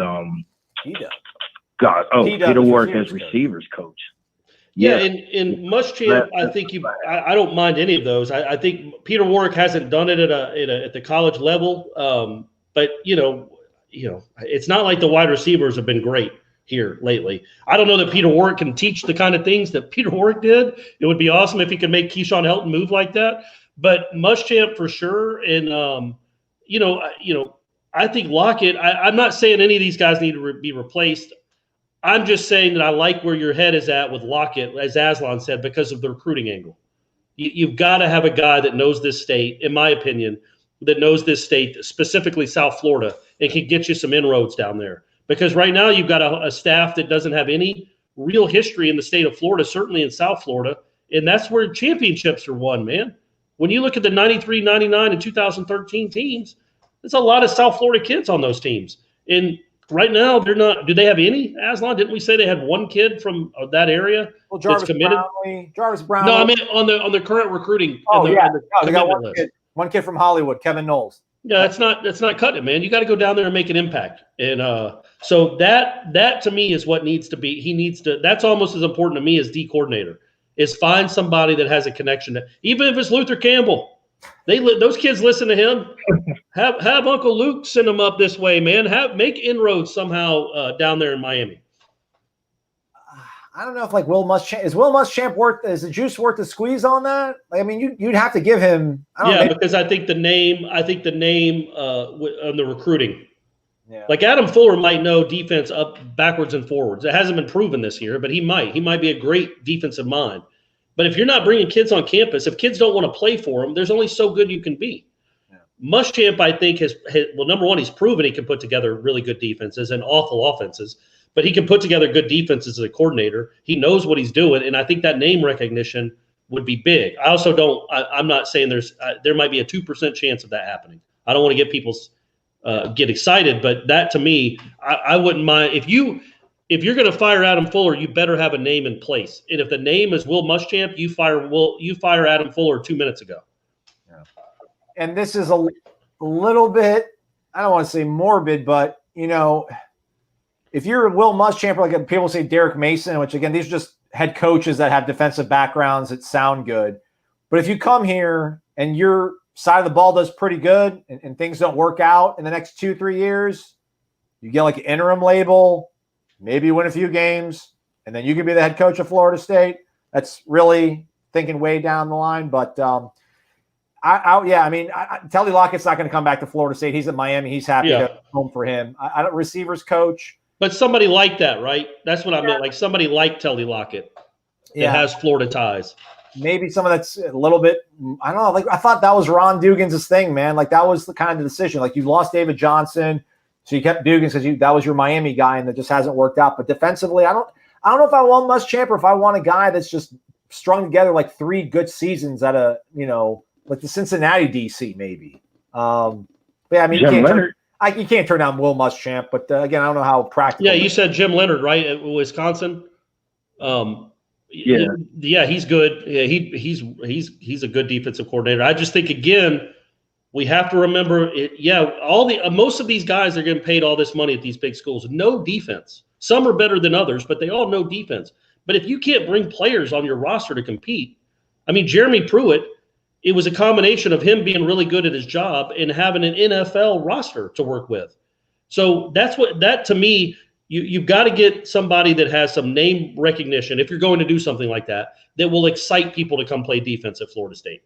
[SPEAKER 12] Peter Work as receivers coach.
[SPEAKER 5] Yeah, in Muschamp, I think I don't mind any of those. I think Peter Warwick hasn't done it at the college level, but it's not like the wide receivers have been great here lately. I don't know that Peter Warwick can teach the kind of things that Peter Warwick did. It would be awesome if he could make Keyshawn Helton move like that. But Muschamp for sure, and I think Lockett. I'm not saying any of these guys need to be replaced. I'm just saying that I like where your head is at with Lockett, as Aslan said, because of the recruiting angle. You've got to have a guy that knows this state, in my opinion, that knows this state, specifically South Florida, and can get you some inroads down there. Because right now you've got a staff that doesn't have any real history in the state of Florida, certainly in South Florida, and that's where championships are won, man. When you look at the 93, 99, and 2013 teams, there's a lot of South Florida kids on those teams. And right now, they're not. Do they have any? Aslan, didn't we say they had one kid from that area that's committed?
[SPEAKER 4] Jarvis Brown.
[SPEAKER 5] No, I mean on the current recruiting.
[SPEAKER 4] They got one kid from Hollywood, Kevin Noles.
[SPEAKER 5] Yeah, that's not cutting it, man. You got to go down there and make an impact. And so that to me is what needs to be. He needs to. That's almost as important to me as D coordinator. Is find somebody that has a connection to, even if it's Luther Campbell. Those kids listen to him. Have Uncle Luke send them up this way, man. Make inroads somehow down there in Miami.
[SPEAKER 4] I don't know if Will Muschamp is the juice worth the squeeze on that? I mean, you'd have to give him.
[SPEAKER 5] Because I think the name on the recruiting. Yeah. Like Adam Fuller might know defense up backwards and forwards. It hasn't been proven this year, but he might be a great defensive mind. But if you're not bringing kids on campus, if kids don't want to play for them, there's only so good you can be. Yeah. Muschamp, I think, has number one, he's proven he can put together really good defenses and awful offenses, but he can put together good defenses as a coordinator. He knows what he's doing, and I think that name recognition would be big. I also don't. I'm not saying there might be a 2% chance of that happening. I don't want to get people get excited, but that to me, I wouldn't mind if you're going to fire Adam Fuller, you better have a name in place. And if the name is Will Muschamp, you fire Adam Fuller 2 minutes ago.
[SPEAKER 4] Yeah. And this is a little bit, I don't want to say morbid, but if you're Will Muschamp, like people say Derek Mason, which again, these are just head coaches that have defensive backgrounds that sound good. But if you come here and your side of the ball does pretty good and things don't work out in the next 2-3 years, You get like an interim label, maybe win a few games, and then you can be the head coach of Florida State. That's really thinking way down the line. But Telly Lockett's not going to come back to Florida State. He's at Miami. He's happy to home for him. I don't receivers coach.
[SPEAKER 5] But somebody like that, right? That's what I meant. Like somebody like Telly Lockett that has Florida ties.
[SPEAKER 4] Maybe someone that's a little bit, I don't know. Like I thought that was Ron Dugan's thing, man. Like that was the kind of decision. Like you lost David Johnson, so you kept Dugan because that was your Miami guy, and that just hasn't worked out. But defensively, I don't know if I want Muschamp or if I want a guy that's just strung together like 3 good seasons at a, like the Cincinnati DC maybe. You can't turn down Will Muschamp, but again, I don't know how practical.
[SPEAKER 5] Yeah, you said Jim Leonard, right, at Wisconsin. Yeah, he's good. Yeah, he's a good defensive coordinator. I just think again, we have to remember it. Yeah, most of these guys are getting paid all this money at these big schools. No defense. Some are better than others, but they all know defense. But if you can't bring players on your roster to compete, I mean, Jeremy Pruitt, it was a combination of him being really good at his job and having an NFL roster to work with. So that to me, you've got to get somebody that has some name recognition if you're going to do something like that will excite people to come play defense at Florida State.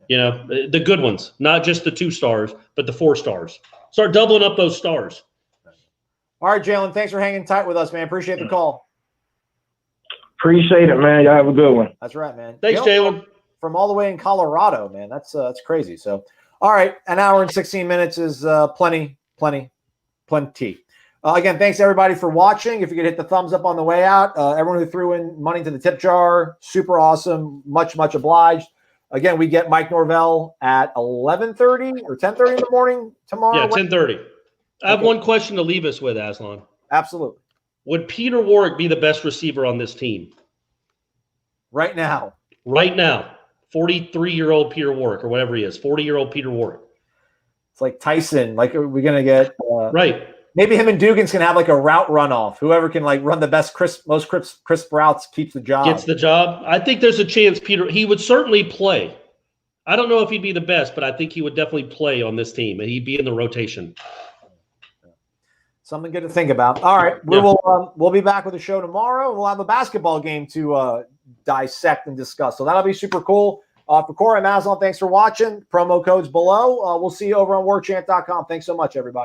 [SPEAKER 5] The good ones, not just the 2 stars, but the 4 stars. Start doubling up those stars.
[SPEAKER 4] All right, Jalen, thanks for hanging tight with us, man. Appreciate the call.
[SPEAKER 12] Appreciate it, man. Y'all have a good one.
[SPEAKER 4] That's right, man.
[SPEAKER 5] Thanks, Jalen.
[SPEAKER 4] From all the way in Colorado, man. That's crazy. So, all right, an hour and 16 minutes is plenty. Again, thanks everybody for watching. If you could hit the thumbs up on the way out, everyone who threw in money to the tip jar, super awesome. Much obliged. Again, we get Mike Norvell at 11:30 or 10:30 in the morning tomorrow.
[SPEAKER 5] Yeah, 10:30. I have one question to leave us with, Aslan.
[SPEAKER 4] Absolutely.
[SPEAKER 5] Would Peter Warrick be the best receiver on this team?
[SPEAKER 4] Right now.
[SPEAKER 5] 43-year-old Peter Warrick or whatever he is, 40-year-old Peter Warrick.
[SPEAKER 4] It's like Tyson. Like, are we going to get
[SPEAKER 5] right?
[SPEAKER 4] Maybe him and Dugan's can have like a route runoff. Whoever can like run the best, most crisp routes keeps the job.
[SPEAKER 5] Gets the job. I think there's a chance he would certainly play. I don't know if he'd be the best, but I think he would definitely play on this team, and he'd be in the rotation.
[SPEAKER 4] Something good to think about. All right, we'll be back with a show tomorrow. We'll have a basketball game to dissect and discuss. So that'll be super cool. For Corey and Aslan, thanks for watching. Promo codes below. We'll see you over on warchant.com. Thanks so much, everybody.